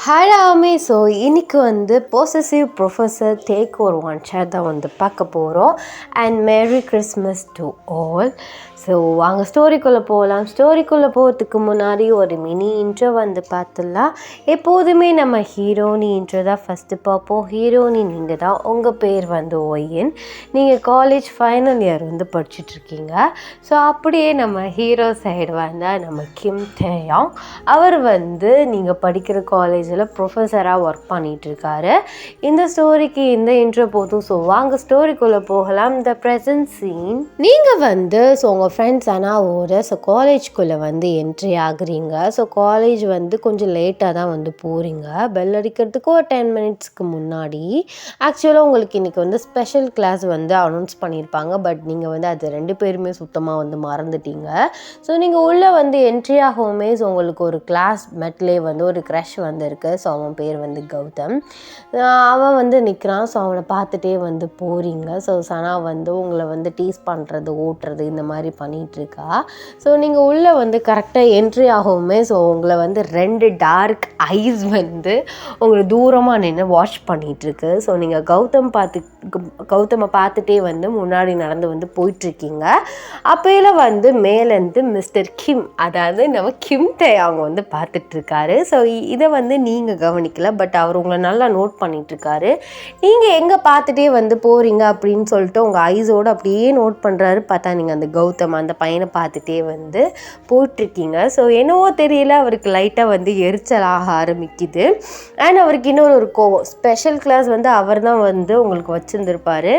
Hi ஆமே. So இன்னைக்கு வந்து பொசசிவ் ப்ரொஃபஸர் டேக் ஒரு ஒன் ஷேர் தான் வந்து பார்க்க போகிறோம். And merry Christmas to all. So வாங்க ஸ்டோரிக்குள்ளே போகலாம். ஸ்டோரிக்குள்ளே போகிறதுக்கு முன்னாடி ஒரு மினி இன்ட்ரோ வந்து பார்த்துடலாம். எப்போதுமே நம்ம ஹீரோனி இன்ட்ரோ தான் ஃபஸ்ட்டு பார்ப்போம். ஹீரோனி நீங்கள் தான். உங்கள் பேர் வந்து ஒய்யன். நீங்கள் காலேஜ் ஃபைனல் இயர் வந்து படிச்சுட்ருக்கீங்க. ஸோ அப்படியே நம்ம ஹீரோ சைடு வந்தால் நம்ம கிம் டேயாங். அவர் வந்து நீங்கள் படிக்கிற காலேஜில் ப்ரொஃபஸராக ஒர்க் பண்ணிகிட்ருக்காரு. இந்த ஸ்டோரிக்கு இந்த இன்ட்ரோ போதும். ஸோ வாங்க ஸ்டோரிக்குள்ளே போகலாம். The present scene. நீங்கள் வந்து உங்கள் ஃப்ரெண்ட்ஸ் அனாவோட காலேஜ்குள்ளே வந்து என்ட்ரி ஆகுறீங்க. ஸோ காலேஜ் வந்து கொஞ்சம் லேட்டாக தான் வந்து போகிறீங்க. பெல் அடிக்கிறதுக்கு ஒரு 10 மினிட்ஸ்க்கு முன்னாடி. ஆக்சுவலாக உங்களுக்கு இன்றைக்கி வந்து ஸ்பெஷல் கிளாஸ் வந்து அனௌன்ஸ் பண்ணியிருப்பாங்க. பட் நீங்கள் வந்து அது 2 பேருமே சுத்தமாக வந்து மறந்துட்டீங்க. ஸோ நீங்கள் உள்ளே வந்து என்ட்ரி ஆகவுமே உங்களுக்கு ஒரு கிளாஸ் மெட்லே வந்து ஒரு க்ரஷ் வந்து இருக்குது. ஸோ அவன் பேர் வந்து கௌதம். அவன் வந்து நிற்கிறான். ஸோ அவனை பார்த்துட்டே வந்து போகிறீங்க. ஸோ சனா வந்து உங்களை வந்து டீஸ் பண்ணுறது, ஓட்டுறது இந்த மாதிரி பண்ணிகிட்ருக்கா. ஸோ நீங்கள் உள்ளே வந்து கரெக்டாக என்ட்ரி ஆகவுமே உங்களை வந்து 2 டார்க் ஐஸ் வந்து உங்களை தூரமாக நின்று வாட்ச் பண்ணிகிட்ருக்கு. ஸோ நீங்கள் கௌதமை பார்த்துட்டே வந்து முன்னாடி நடந்து வந்து போயிட்டுருக்கீங்க. அப்போல வந்து மேலேருந்து மிஸ்டர் கிம், அதாவது நம்ம கிம் டேயாங் வந்து பார்த்துட்ருக்காரு. ஸோ இதை வந்து நீங்கள் கவனிக்கல. பட் அவர் உங்களை நல்லா நோட் பண்ணிகிட்ருக்காரு. நீங்கள் எங்கே பார்த்துட்டே வந்து போகிறீங்க அப்படின்னு சொல்லிட்டு உங்கள் ஐஸோடு அப்படியே நோட் பண்ணுறாரு. பார்த்தா நீங்கள் அந்த கௌதம் அந்த பையனை பார்த்துட்டே வந்து போயிட்டுருக்கீங்க. ஸோ என்னவோ தெரியல, அவருக்கு லைட்டாக வந்து எரிச்சலாக ஆரம்பிக்குது. அண்ட் அவருக்கு இன்னொரு கோவம். ஸ்பெஷல் கிளாஸ் வந்து அவர் தான் வந்து உங்களுக்கு வச்சுருந்துருப்பார்.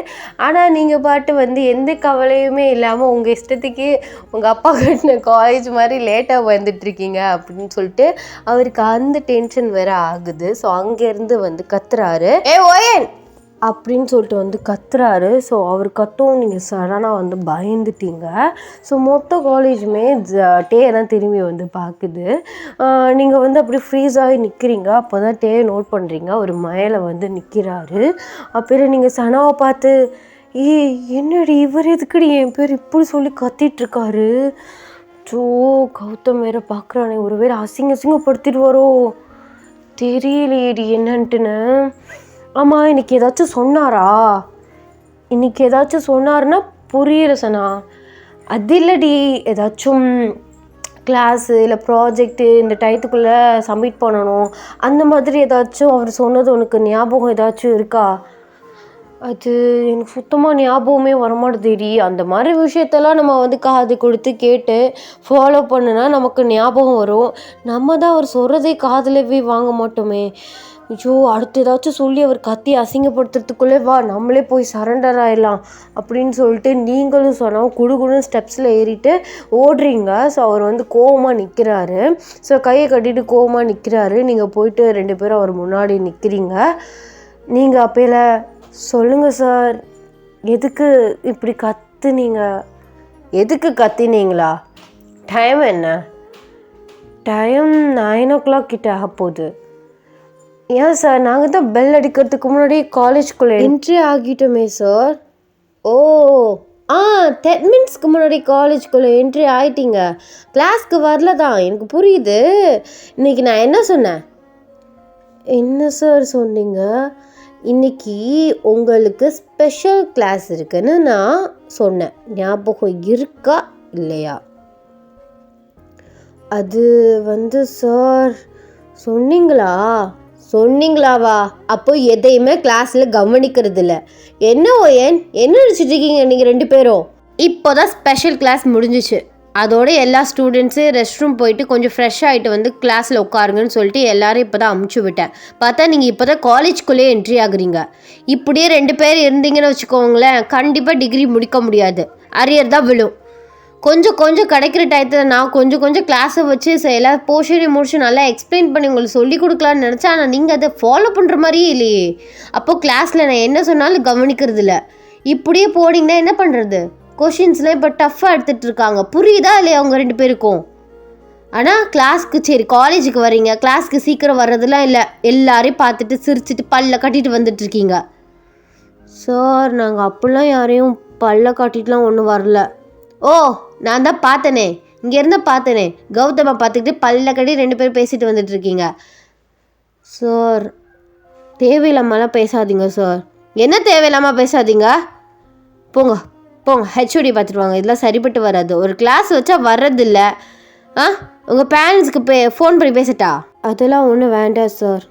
ஆனால் நீங்கள் பாட்டு வந்து எந்த கவலையுமே இல்லாமல் உங்கள் இஷ்டத்துக்கு உங்கள் அப்பா கட்டின காலேஜ் மாதிரி லேட்டாக வந்துட்டுருக்கீங்க அப்படின்னு சொல்லிட்டு அவருக்கு அந்த டென்ஷன் வேறு ஆகுது. ஸோ அங்கேருந்து வந்து கத்துறாரு, ஏ ஓயன் அப்படின்னு சொல்லிட்டு வந்து கத்துறாரு. ஸோ அவர் கத்தவும் நீங்கள் சடனாக வந்து பயந்துட்டீங்க. ஸோ மொத்த காலேஜுமே டே தான் திரும்பி வந்து பார்க்குது. நீங்கள் வந்து அப்படி ஃப்ரீஸாகி நிற்கிறீங்க. அப்போ தான் டே நோட் பண்ணுறீங்க, ஒரு மேலே வந்து நிற்கிறாரு. அப்புறம் நீங்கள் சனாவை பார்த்து, என்னடி இவர் எதுக்குடி என் பேர் இப்படி சொல்லி கத்திகிட்ருக்காரு. ஸோ கௌதம் வேறு பார்க்குறானே, ஒரு வேறு அசிங்கப்படுத்திடுவாரோ தெரியலையேடி என்னன்ட்டுன்னு. ஆமாம், இன்றைக்கி ஏதாச்சும் சொன்னாரா? இன்றைக்கி ஏதாச்சும் சொன்னார்னா புரியல சனா. அது இல்லடி, ஏதாச்சும் கிளாஸு இல்லை ப்ராஜெக்ட்டு இந்த டயத்துக்குள்ளே சப்மிட் பண்ணணும் அந்த மாதிரி ஏதாச்சும் அவர் சொன்னது உனக்கு ஞாபகம் ஏதாச்சும் இருக்கா? அது எனக்கு சுத்தமாக ஞாபகமே வரமாட்டேடி. அந்த மாதிரி விஷயத்தெல்லாம் நம்ம வந்து காது கொடுத்து கேட்டு ஃபாலோ பண்ணுனா நமக்கு ஞாபகம் வரும். நம்ம தான் அவர் சொல்கிறதே காதுலவே வாங்க மாட்டோமே. ஐயோ, அடுத்து ஏதாச்சும் சொல்லி அவர் கத்தி அசிங்கப்படுத்துறதுக்குள்ளே வா நம்மளே போய் சரண்டர் ஆகிடலாம் அப்படின்னு சொல்லிட்டு நீங்களும் சொன்னால் குடுகுடுன்னு ஸ்டெப்ஸில் ஏறிட்டு ஓடுறீங்க. ஸோ அவர் வந்து கோவமாக நிற்கிறாரு. ஸோ கையை கட்டிட்டு கோவமாக நிற்கிறாரு. நீங்கள் போயிட்டு 2 பேரும் அவர் முன்னாடி நிற்கிறீங்க. நீங்கள் அப்போல, சொல்லுங்கள் சார், எதுக்கு இப்படி கத்துனீங்க? எதுக்கு கத்தினீங்களா? டைம் என்ன? டைம் 9 o'clock கிட்ட ஆக போகுது. ஏன் சார், நாங்கள் தான் பெல் அடிக்கிறதுக்கு முன்னாடி காலேஜ்குள்ளே என்ட்ரி ஆகிட்டோமே சார். ஓ 10 மினிட்ஸ்க்கு முன்னாடி காலேஜ்குள்ளே என்ட்ரி ஆகிட்டீங்க. கிளாஸ்க்கு வரல தான், எனக்கு புரியுது. இன்றைக்கி நான் என்ன சொன்னேன்? என்ன சார் சொன்னீங்க? இன்றைக்கி உங்களுக்கு ஸ்பெஷல் கிளாஸ் இருக்குன்னு நான் சொன்னேன். ஞாபகம் இருக்கா இல்லையா? அது வந்து சார், சொன்னீங்களாவா? அப்போ எதையுமே கிளாஸில் கவனிக்கிறது இல்லை. என்ன ஓயன், என்ன நினச்சிட்டு இருக்கீங்க நீங்கள் 2 பேரும்? இப்போ தான் ஸ்பெஷல் கிளாஸ் முடிஞ்சிச்சு. அதோட எல்லா ஸ்டூடெண்ட்ஸு ரெஸ்ட் ரூம் போயிட்டு கொஞ்சம் ஃப்ரெஷ் ஆகிட்டு வந்து கிளாஸில் உட்காருங்கன்னு சொல்லிட்டு எல்லோரும் இப்போ தான் அமுச்சு விட்டேன். பார்த்தா நீங்கள் இப்போ தான் காலேஜ்குள்ளேயே என்ட்ரி ஆகுறீங்க. இப்படியே 2 பேர் இருந்தீங்கன்னு வச்சுக்கோங்களேன், கண்டிப்பாக டிகிரி முடிக்க முடியாது, அரியர் தான் விழும். கொஞ்சம் கிடைக்கிற டயத்தில் நான் கொஞ்சம் கிளாஸை வச்சு எல்லா போர்ஷனையும் முடிச்சு நல்லா எக்ஸ்பிளைன் பண்ணி உங்களுக்கு சொல்லி கொடுக்கலான்னு நினச்சா, ஆனால் நீங்கள் அதை ஃபாலோ பண்ணுற மாதிரியே இல்லையே. அப்போது கிளாஸில் நான் என்ன சொன்னாலும் கவனிக்கிறது இல்லை. இப்படியே போனீங்கன்னா என்ன பண்ணுறது? கொஷின்ஸ்லாம் இப்போ டஃப்பாக எடுத்துகிட்டு இருக்காங்க. புரியுதா இல்லையா அவங்க 2 பேருக்கும்? ஆனால் கிளாஸ்க்கு சரி காலேஜுக்கு வரீங்க, கிளாஸ்க்கு சீக்கிரம் வர்றதுலாம் இல்லை. எல்லாரையும் பார்த்துட்டு சிரிச்சிட்டு பல்ல கட்டிட்டு வந்துட்டுருக்கீங்க. சார், நாங்கள் அப்படிலாம் யாரையும் பல்ல காட்டிட்டுலாம் ஒன்றும் வரல. ஓ, நான் தான் பார்த்தனே, இங்கேருந்து பார்த்தனே, கௌதமை பார்த்துக்கிட்டு பல்ல கட்டி 2 பேரும் பேசிட்டு வந்துட்டுருக்கீங்க. சார் தேவையில்லாமலாம் பேசாதீங்க சார். என்ன தேவையில்லாமல் பேசாதீங்க? போங்க போங்க, ஹெச்ஓடி பார்த்துட்டு வாங்க. இதெல்லாம் சரிப்பட்டு வராது. ஒரு கிளாஸ் வச்சா வர்றதில்ல. உங்கள் பேரண்ட்ஸுக்கு ஃபோன் பண்ணி பேசட்டா? அதெல்லாம் ஒன்றும் வேண்டாம் சார்.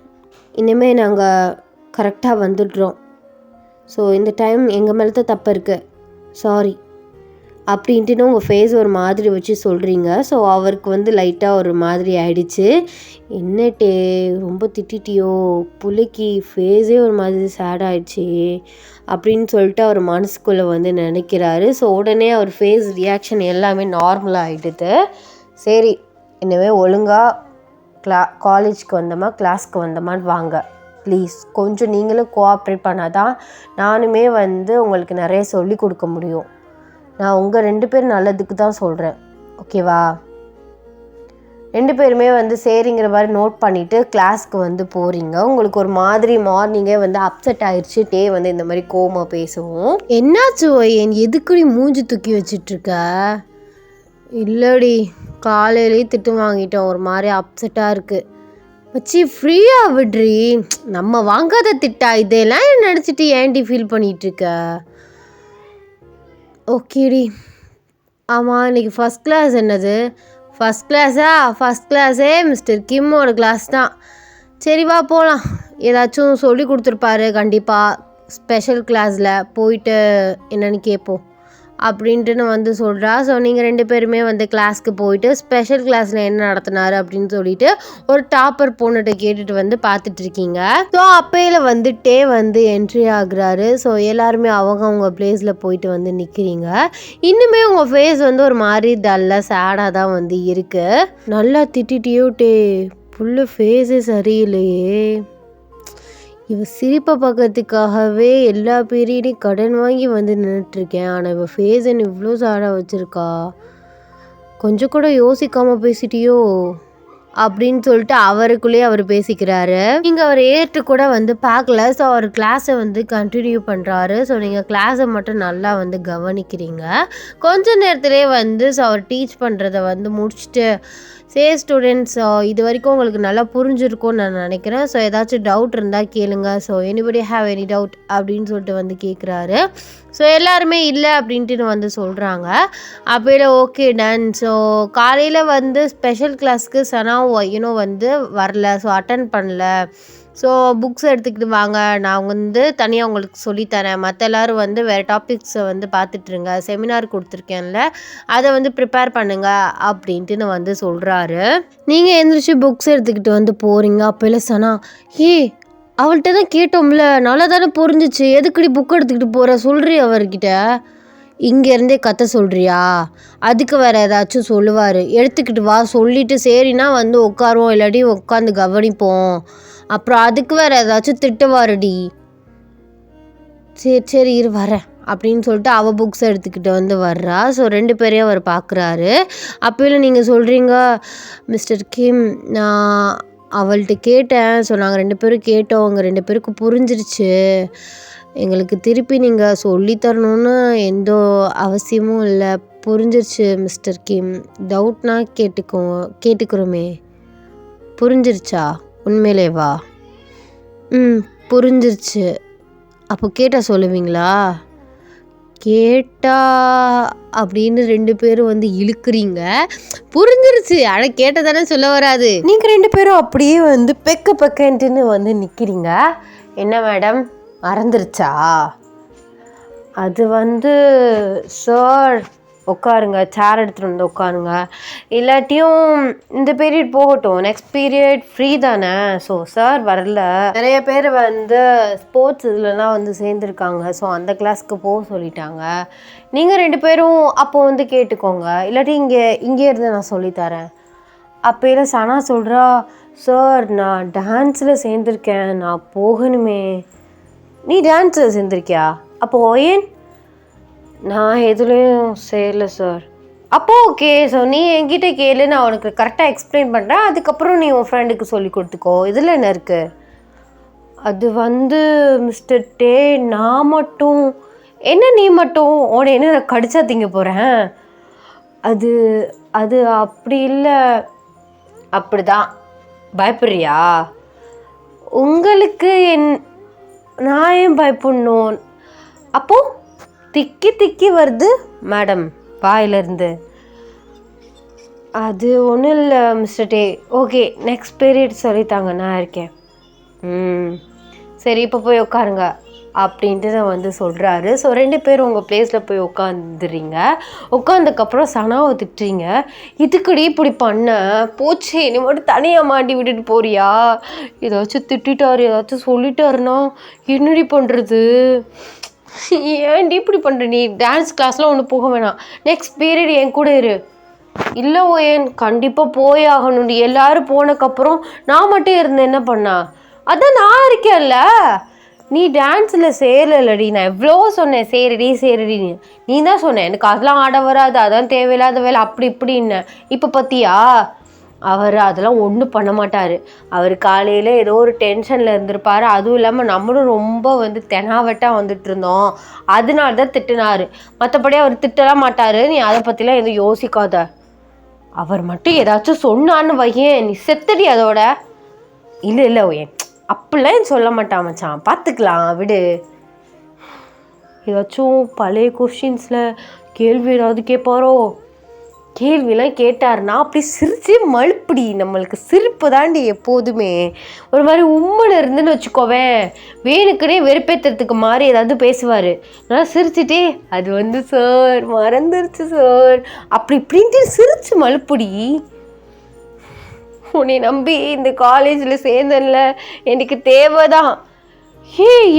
இனிமேல் நாங்கள் கரெக்டாக வந்துடுறோம். ஸோ இந்த டைம் எங்கள் மேலே தான் தப்பு இருக்குது, சாரி அப்படின்ட்டுன்னு உங்கள் ஃபேஸ் ஒரு மாதிரி வச்சு சொல்கிறீங்க. ஸோ அவருக்கு லைட்டாக ஒரு மாதிரி ஆயிடுச்சு. என்னட்டே ரொம்ப திட்டிட்டியோ, பிள்ளைக்கு ஃபேஸே ஒரு மாதிரி சேட் ஆகிடுச்சி அப்படின்னு சொல்லிட்டு அவர் மனசுக்குள்ளே நினைக்கிறாரு. ஸோ உடனே அவர் ஃபேஸ் ரியாக்ஷன் எல்லாமே நார்மலாக ஆகிடுது. சரி, இனிமேல் ஒழுங்காக காலேஜ்க்கு வந்தோமா கிளாஸ்க்கு வந்தோமான்னு வாங்க ப்ளீஸ். கொஞ்சம் நீங்களும் கோஆப்ரேட் பண்ணாதான் நானுமே உங்களுக்கு நிறைய சொல்லி கொடுக்க முடியும். நான் உங்கள் 2 பேர் நல்லதுக்கு தான் சொல்கிறேன், ஓகேவா? 2 பேருமே சரிங்கிற மாதிரி நோட் பண்ணிவிட்டு கிளாஸ்க்கு போகிறீங்க. உங்களுக்கு ஒரு மாதிரி மார்னிங்கே அப்செட் ஆயிடுச்சு. டே இந்த மாதிரி கோமா பேசுவோம். என்னாச்சு என் எதுக்குடி மூஞ்சி தூக்கி வச்சிட்ருக்க? இல்லடி, காலையிலேயே திட்டு வாங்கிட்டோம், ஒரு மாதிரி அப்செட்டாக இருக்குது. வச்சு ஃப்ரீயாக விட்றி, நம்ம வாங்காத திட்டா இதெல்லாம் நினச்சிட்டு ஏன்டி ஃபீல் பண்ணிகிட்ருக்க? ஓகேடி. ஆமாம், இன்றைக்கி ஃபஸ்ட் கிளாஸ் என்னது? ஃபஸ்ட் கிளாஸே மிஸ்டர் கிம்மோட கிளாஸ் தான். சரி வா போகலாம். ஏதாச்சும் சொல்லி கொடுத்துருப்பாரு கண்டிப்பாக. ஸ்பெஷல் கிளாஸில் போயிட்டு என்னென்னு கேட்போம் அப்படின்ட்டுன்னு சொல்கிறா. ஸோ நீங்கள் 2 பேருமே கிளாஸ்க்கு போயிட்டு ஸ்பெஷல் கிளாஸில் என்ன நடத்தினார் அப்படின்னு சொல்லிட்டு ஒரு டாப்பர் பொண்ணுகிட்ட கேட்டுட்டு பார்த்துட்ருக்கீங்க. ஸோ அப்பையில் டே என்ட்ரி ஆகுறாரு. ஸோ எல்லாருமே அவங்க பிளேஸில் போயிட்டு நிற்கிறீங்க. இன்னுமே உங்கள் ஃபேஸ் ஒரு மாதிரி டல்லாக சேடாக தான் இருக்குது. நல்லா திட்டிட்டியோ டே, புல்லு ஃபேஸே சரியில்லையே. இவ சிரிப்பை பார்க்கறதுக்காகவே எல்லா பீரியடையும் கடன் வாங்கி நின்றுட்டுருக்கேன். ஆனால் இவள் ஃபேஸ் என்ன இவ்வளோ சாடாக வச்சுருக்கா? கொஞ்சம் கூட யோசிக்காமல் பேசிட்டியோ அப்படின்னு சொல்லிட்டு அவருக்குள்ளேயே அவர் பேசிக்கிறாரு. நீங்கள் அவர் ஏற்று கூட பார்க்கல. ஸோ அவர் கிளாஸை கண்டினியூ பண்ணுறாரு. ஸோ நீங்கள் கிளாஸை மட்டும் நல்லா கவனிக்கிறீங்க. கொஞ்ச நேரத்துலேயே ஸோ அவர் டீச் பண்ணுறதை முடிச்சுட்டு, ஸ்டூடெண்ட்ஸ், இது வரைக்கும் உங்களுக்கு நல்லா புரிஞ்சிருக்கும்னு நான் நினைக்கிறேன். ஸோ ஏதாச்சும் டவுட் இருந்தால் கேளுங்க. So anybody have any doubt அப்படின்னு சொல்லிட்டு கேட்குறாரு. ஸோ எல்லாருமே இல்லை அப்படின்ட்டு சொல்கிறாங்க. அப்போல ஓகே டன். ஸோ காலையில் ஸ்பெஷல் கிளாஸ்க்கு சனா இன்னும் வரல, ஸோ அட்டன் பண்ணல. ஸோ புக்ஸ் எடுத்துக்கிட்டு வாங்க, நான் தனியாக உங்களுக்கு சொல்லித்தரேன். மற்ற எல்லோரும் வேறு டாபிக்ஸை பார்த்துட்ருங்க. செமினார் கொடுத்துருக்கேன்ல, அதை ப்ரிப்பேர் பண்ணுங்க அப்படின்ட்டு சொல்கிறாரு. நீங்கள் எழுந்திரிச்சு புக்ஸ் எடுத்துக்கிட்டு போகிறீங்க. அப்போல சனா, அவள்கிட்ட தான் கேட்டோம்ல, நல்லா தானே புரிஞ்சிச்சு, எதுக்குடி புக் எடுத்துக்கிட்டு போகிற சொல்கிறீ அவர்கிட்ட? இங்கேருந்தே கற்று சொல்கிறியா? அதுக்கு வேறு ஏதாச்சும் சொல்லுவார். எடுத்துக்கிட்டு வா சொல்லிவிட்டு சரின்னா உட்காருவோம், இல்லாட்டி உட்காந்து கவனிப்போம். அப்புறம் அதுக்கு வேறு ஏதாச்சும் திட்டுவாருடி. சரி இரு வரேன் அப்படின்னு சொல்லிட்டு அவள் புக்ஸ் எடுத்துக்கிட்டு வர்றா. ஸோ 2 பேரையும் அவர் பார்க்குறாரு. அப்போயும் நீங்கள் சொல்கிறீங்க, மிஸ்டர் கிம் நான் அவள்கிட்ட கேட்டேன். ஸோ நாங்கள் 2 பேரும் கேட்டோம், உங்கள் 2 பேருக்கு புரிஞ்சிருச்சு. எங்களுக்கு திருப்பி நீங்கள் சொல்லித்தரணுன்னு எந்த அவசியமும் இல்லை. புரிஞ்சிருச்சு மிஸ்டர் கிம். டவுட்னா கேட்டுக்கிறோமே. புரிஞ்சிருச்சா? உண்மையிலேவா? புரிஞ்சிருச்சு. அப்போ கேட்டால் சொல்லுவீங்களா? கேட்டா அப்படின்னு 2 பேரும் இழுக்கிறீங்க. புரிஞ்சிருச்சு, ஆனால் கேட்டால் தானே சொல்ல வராது. நீங்கள் 2 பேரும் அப்படியே பெக்கன்ட்டுன்னு நிற்கிறீங்க. என்ன மேடம் மறந்துருச்சா? அது சார் உட்காருங்க, சேர் எடுத்துகிட்டு உட்காருங்க. இல்லாட்டியும் இந்த பீரியட் போகட்டும், நெக்ஸ்ட் பீரியட் ஃப்ரீ தானே. ஸோ சார் வரல. நிறைய பேர் ஸ்போர்ட்ஸ் இதுலலாம் சேர்ந்துருக்காங்க. ஸோ அந்த கிளாஸ்க்கு போக சொல்லிட்டாங்க. நீங்கள் 2 பேரும் அப்போ கேட்டுக்கோங்க, இல்லாட்டி இங்கே இருந்து நான் சொல்லித்தரேன். அப்போல சனா சொல்கிறா, சார் நான் டான்ஸில் சேர்ந்துருக்கேன், நான் போகணுமே. நீ டான்ஸில் சேர்ந்துருக்கியா? அப்போ ஏன்? நான் எதுலேயும் சேரல சார். அப்போ ஓகே. ஸோ நீ என்கிட்ட கேளு, நான் உனக்கு கரெக்டாக எக்ஸ்பிளைன் பண்ணுறேன். அதுக்கப்புறம் நீ உன் ஃப்ரெண்டுக்கு சொல்லி கொடுத்துக்கோ. இதில் என்ன இருக்குது? அது மிஸ்டர் டே, நான் மட்டும் என்ன நீ மட்டும் உன்னை என்ன நான் கடிச்சா திங்க போகிறேன்? அது அப்படி இல்லை. அப்படி தான் பயப்படுறியா? உங்களுக்கு நான் ஏன் பயப்படணும்? அப்போது திக்கி திக்கி வருது மேடம் வாயிலிருந்து. அது ஒன்றும் இல்லை மிஸ்டர் டே. ஓகே, நெக்ஸ்ட் பீரியட் சொல்லித்தாங்க, நான் இருக்கேன். சரி, இப்போ போய் உட்காருங்க அப்படின்ட்டு நான் வந்து சொல்கிறாரு. ஸோ 2 பேரும் உங்கள் ப்ளேஸில் போய் உட்காந்துடுறீங்க. உட்காந்துக்கப்புறம் சனாவை திட்டுறீங்க. இதுக்குடி இப்படி பண்ண போச்சு, நீ மட்டும் தனியாக மாட்டி விட்டுட்டு போறியா? ஏதாச்சும் திட்டாரு, ஏதாச்சும் சொல்லிட்டாருன்னா என்னடி பண்ணுறது? ஏன்டி இப்படி பண்ணுற? நீ டான்ஸ் கிளாஸ்லாம் ஒன்று போக வேணாம், நெக்ஸ்ட் பீரியட் என் கூட இரு. இல்லை ஓயன், கண்டிப்பாக போய் ஆகணும்டி. எல்லோரும் போனக்கப்புறம் நான் மட்டும் இருந்தேன் என்ன பண்ணா? அதான் நான் இருக்கேன்ல. நீ டான்ஸில் சேரலடி, நான் எவ்வளோ சொன்னேன் சேரடி. நீ தான் சொன்னேன் எனக்கு அதெல்லாம் ஆட வராது, அதான் தேவையில்லாத வேலை அப்படி இப்படின்னு. இப்போ பார்த்தியா, அவர் அதெல்லாம் ஒன்றும் பண்ண மாட்டார். அவர் காலையில் ஏதோ ஒரு டென்ஷனில் இருந்திருப்பார். அதுவும் இல்லாமல் நம்மளும் ரொம்ப வந்து தெனாவட்டாக வந்துட்டு இருந்தோம், அதனால தான் திட்டினார். மற்றபடி அவர் திட்டலாம் மாட்டார், நீ அதை பற்றிலாம் எதுவும் யோசிக்காத. அவர் மட்டும் ஏதாச்சும் சொன்னான்னு வையேன், நீ செத்துடி அதோட. இல்லை ஓயன், அப்படிலாம் சொல்ல மாட்டான் மச்சான், பார்த்துக்கலாம் விடு. ஏதாச்சும் பழைய கொஷின்ஸில் கேள்வி ஏதாவது கேட்பாரோ? கேள்விலாம் கேட்டார்னா அப்படி சிரிச்சு மழுப்பிடி. நம்மளுக்கு சிரிப்பு தாண்டி எப்போதுமே. ஒரு மாதிரி உம்மன் இருந்துன்னு வச்சுக்கோவேன், வேணுக்குனே வெறுப்பேற்றுறதுக்கு மாதிரி ஏதாவது பேசுவார். நல்லா சிரிச்சுட்டே அது வந்து சார் மறந்துருச்சு சார் அப்படி இப்படின்ட்டு சிரிச்சு மழுப்பிடி. உன்னை நம்பி இந்த காலேஜில் சேர்ந்தல, எனக்கு தேவைதான்.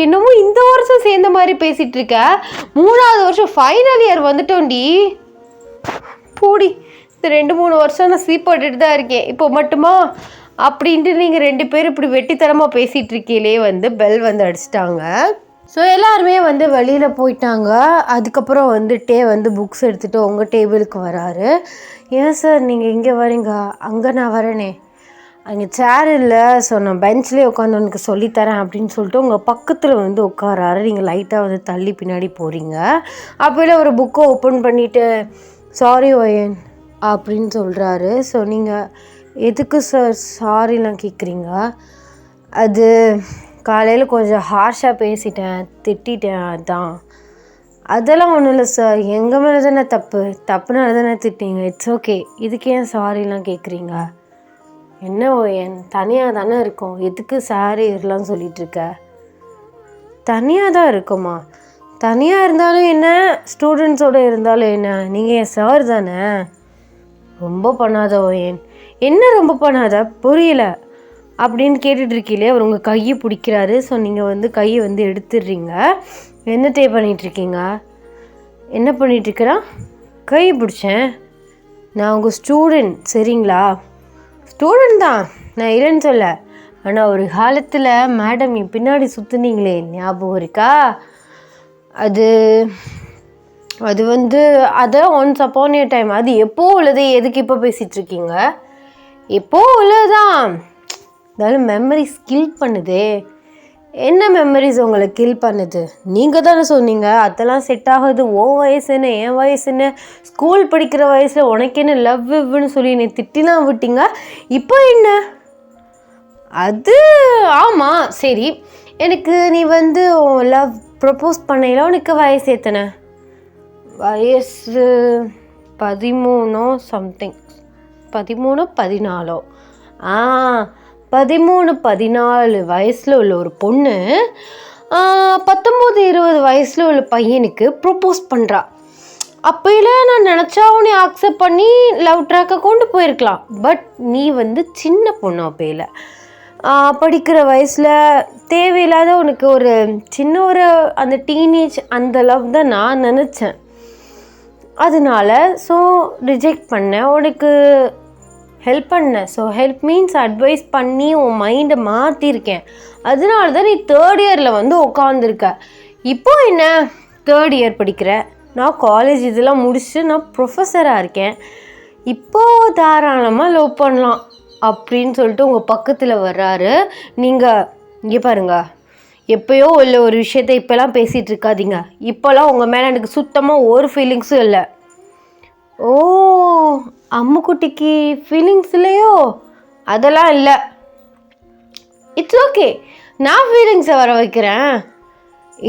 என்னமோ இந்த வருஷம் சேர்ந்த மாதிரி பேசிகிட்டு இருக்க, 3ஆவது வருஷம் ஃபைனல் இயர் வந்துட்டோண்டி. போடி, இந்த 2-3 வருஷம் நான் சீப்பாட்டுட்டு தான் இருக்கேன், இப்போ மட்டுமா அப்படின்ட்டு நீங்கள் 2 பேரும் இப்படி வெட்டித்தனமாக பேசிகிட்டு இருக்கீங்களே வந்து பெல் வந்து அடிச்சிட்டாங்க. ஸோ எல்லாருமே வந்து வெளியில் போயிட்டாங்க. அதுக்கப்புறம் வந்துட்டே வந்து புக்ஸ் எடுத்துகிட்டு உங்கள் டேபிளுக்கு வராரு. ஏன் சார் நீங்கள் இங்கே வரீங்க? அங்கே நான் வரேனே, அங்கே சேர் இல்லை, ஸோ நான் பெஞ்ச்லேயே உட்காந்து உனக்கு சொல்லித்தரேன் அப்படின்னு சொல்லிட்டு உங்கள் பக்கத்தில் வந்து உட்காராரு. நீங்கள் லைட்டாக வந்து தள்ளி பின்னாடி போகிறீங்க. அப்போல ஒரு புக்கை ஓப்பன் பண்ணிவிட்டு சாரி ஓயன் அப்படின்னு சொல்கிறாரு. ஸோ நீங்கள் எதுக்கு சார் சாரிலாம் கேட்குறீங்க? அது காலையில் கொஞ்சம் ஹார்ஷாக பேசிட்டேன், திட்டேன், அதெல்லாம் ஒன்றும் இல்லை சார், எங்கள் மேலே தானே தப்புனால தானே திட்டிங்க, இட்ஸ் ஓகே. இதுக்கு ஏன் சாரிலாம் கேட்குறீங்க? என்ன ஓயன், தனியாக தானே இருக்கோம், எதுக்கு சாரி இதெல்லாம் சொல்லிகிட்ருக்க? தனியாக தான் இருக்குமா? தனியாக இருந்தாலும் என்ன, ஸ்டூடெண்ட்ஸோடு இருந்தாலும் என்ன, நீங்கள் என் சார் தானே. ரொம்ப பண்ணாத ஓயன். என்ன ரொம்ப பண்ணாத, புரியல அப்படின்னு கேட்டுட்ருக்கீங்களே. அவர் உங்கள் கையை பிடிக்கிறாரு. ஸோ நீங்கள் வந்து கையை வந்து எடுத்துடுறீங்க. என்ன பண்ணிகிட்ருக்கீங்க? என்ன பண்ணிகிட்ருக்கிறா? கை பிடிச்சேன். நான் உங்கள் ஸ்டூடெண்ட் சரிங்களா? ஸ்டூடெண்ட் தான், நான் இல்லைன்னு சொல்ல. ஆனால் ஒரு காலத்தில் மேடம் என் பின்னாடி சுற்றுனீங்களே, ஞாபகம் இருக்கா? அது வந்து அதான் ஒன்ஸ் அப்பான் ஏ டைம். அது எப்போ உள்ளது, எதுக்கு இப்போ பேசிகிட்ருக்கீங்க? எப்போ உள்ளதுதான், இருந்தாலும் மெமரிஸ் கில் பண்ணுதே. என்ன மெமரிஸ் உங்களை கில் பண்ணுது? நீங்கள் தானே சொன்னீங்க அதெல்லாம் செட் ஆகுது, ஓ வயசு என்ன என் வயசு என்ன, ஸ்கூல் படிக்கிற வயசில் உனக்கு என்ன லவ்னு சொல்லி நீ திட்டிலாம் விட்டீங்க. இப்போ என்ன? அது ஆமாம் சரி, எனக்கு நீ வந்து லவ் ப்ரப்போஸ் பண்ணையில் உனக்கு வயசு எத்தனை? வயசு 13 சம்திங், 13-14. 13-14 வயசில் உள்ள ஒரு பொண்ணு 19-20 வயசில் உள்ள பையனுக்கு ப்ரப்போஸ் பண்ணுறா. அப்போயில நான் நினச்சா உன்னை அக்செப்ட் பண்ணி லவ் ட்ராக்கை கொண்டு போயிருக்கலாம். பட் நீ வந்து சின்ன பொண்ணு, அப்போயில படிக்கிற வயசில் தேவையில்லாத உனக்கு ஒரு சின்ன ஒரு அந்த டீனேஜ் அந்த லவ் தான் நான் நினச்சேன். அதனால ஸோ ரிஜெக்ட் பண்ணேன், உனக்கு ஹெல்ப் பண்ணேன். ஸோ ஹெல்ப் மீன்ஸ் அட்வைஸ் பண்ணி உன் மைண்டை மாற்றிருக்கேன். அதனால தான் நீ 3rd இயரில் வந்து உட்காந்துருக்க. இப்போ என்ன 3rd இயர் படிக்கிற, நான் காலேஜ் இதெல்லாம் முடிச்சுட்டு நான் ப்ரொஃபஸராக இருக்கேன். இப்போது தாராளமாக லவ் பண்ணலாம் அப்படின்னு சொல்லிட்டு உங்கள் பக்கத்தில் வர்றாரு. நீங்கள் இங்கே பாருங்க, எப்போயோ உள்ள ஒரு விஷயத்தை இப்போலாம் பேசிகிட்டு இருக்காதீங்க. இப்போலாம் உங்கள் மேலே எனக்கு சுத்தமாக ஒரு ஃபீலிங்ஸும் இல்லை. ஓ, அம்முக்குட்டிக்கு ஃபீலிங்ஸ் இல்லையோ? அதெல்லாம் இல்லை. இட்ஸ் ஓகே, நான் ஃபீலிங்ஸை வர வைக்கிறேன்.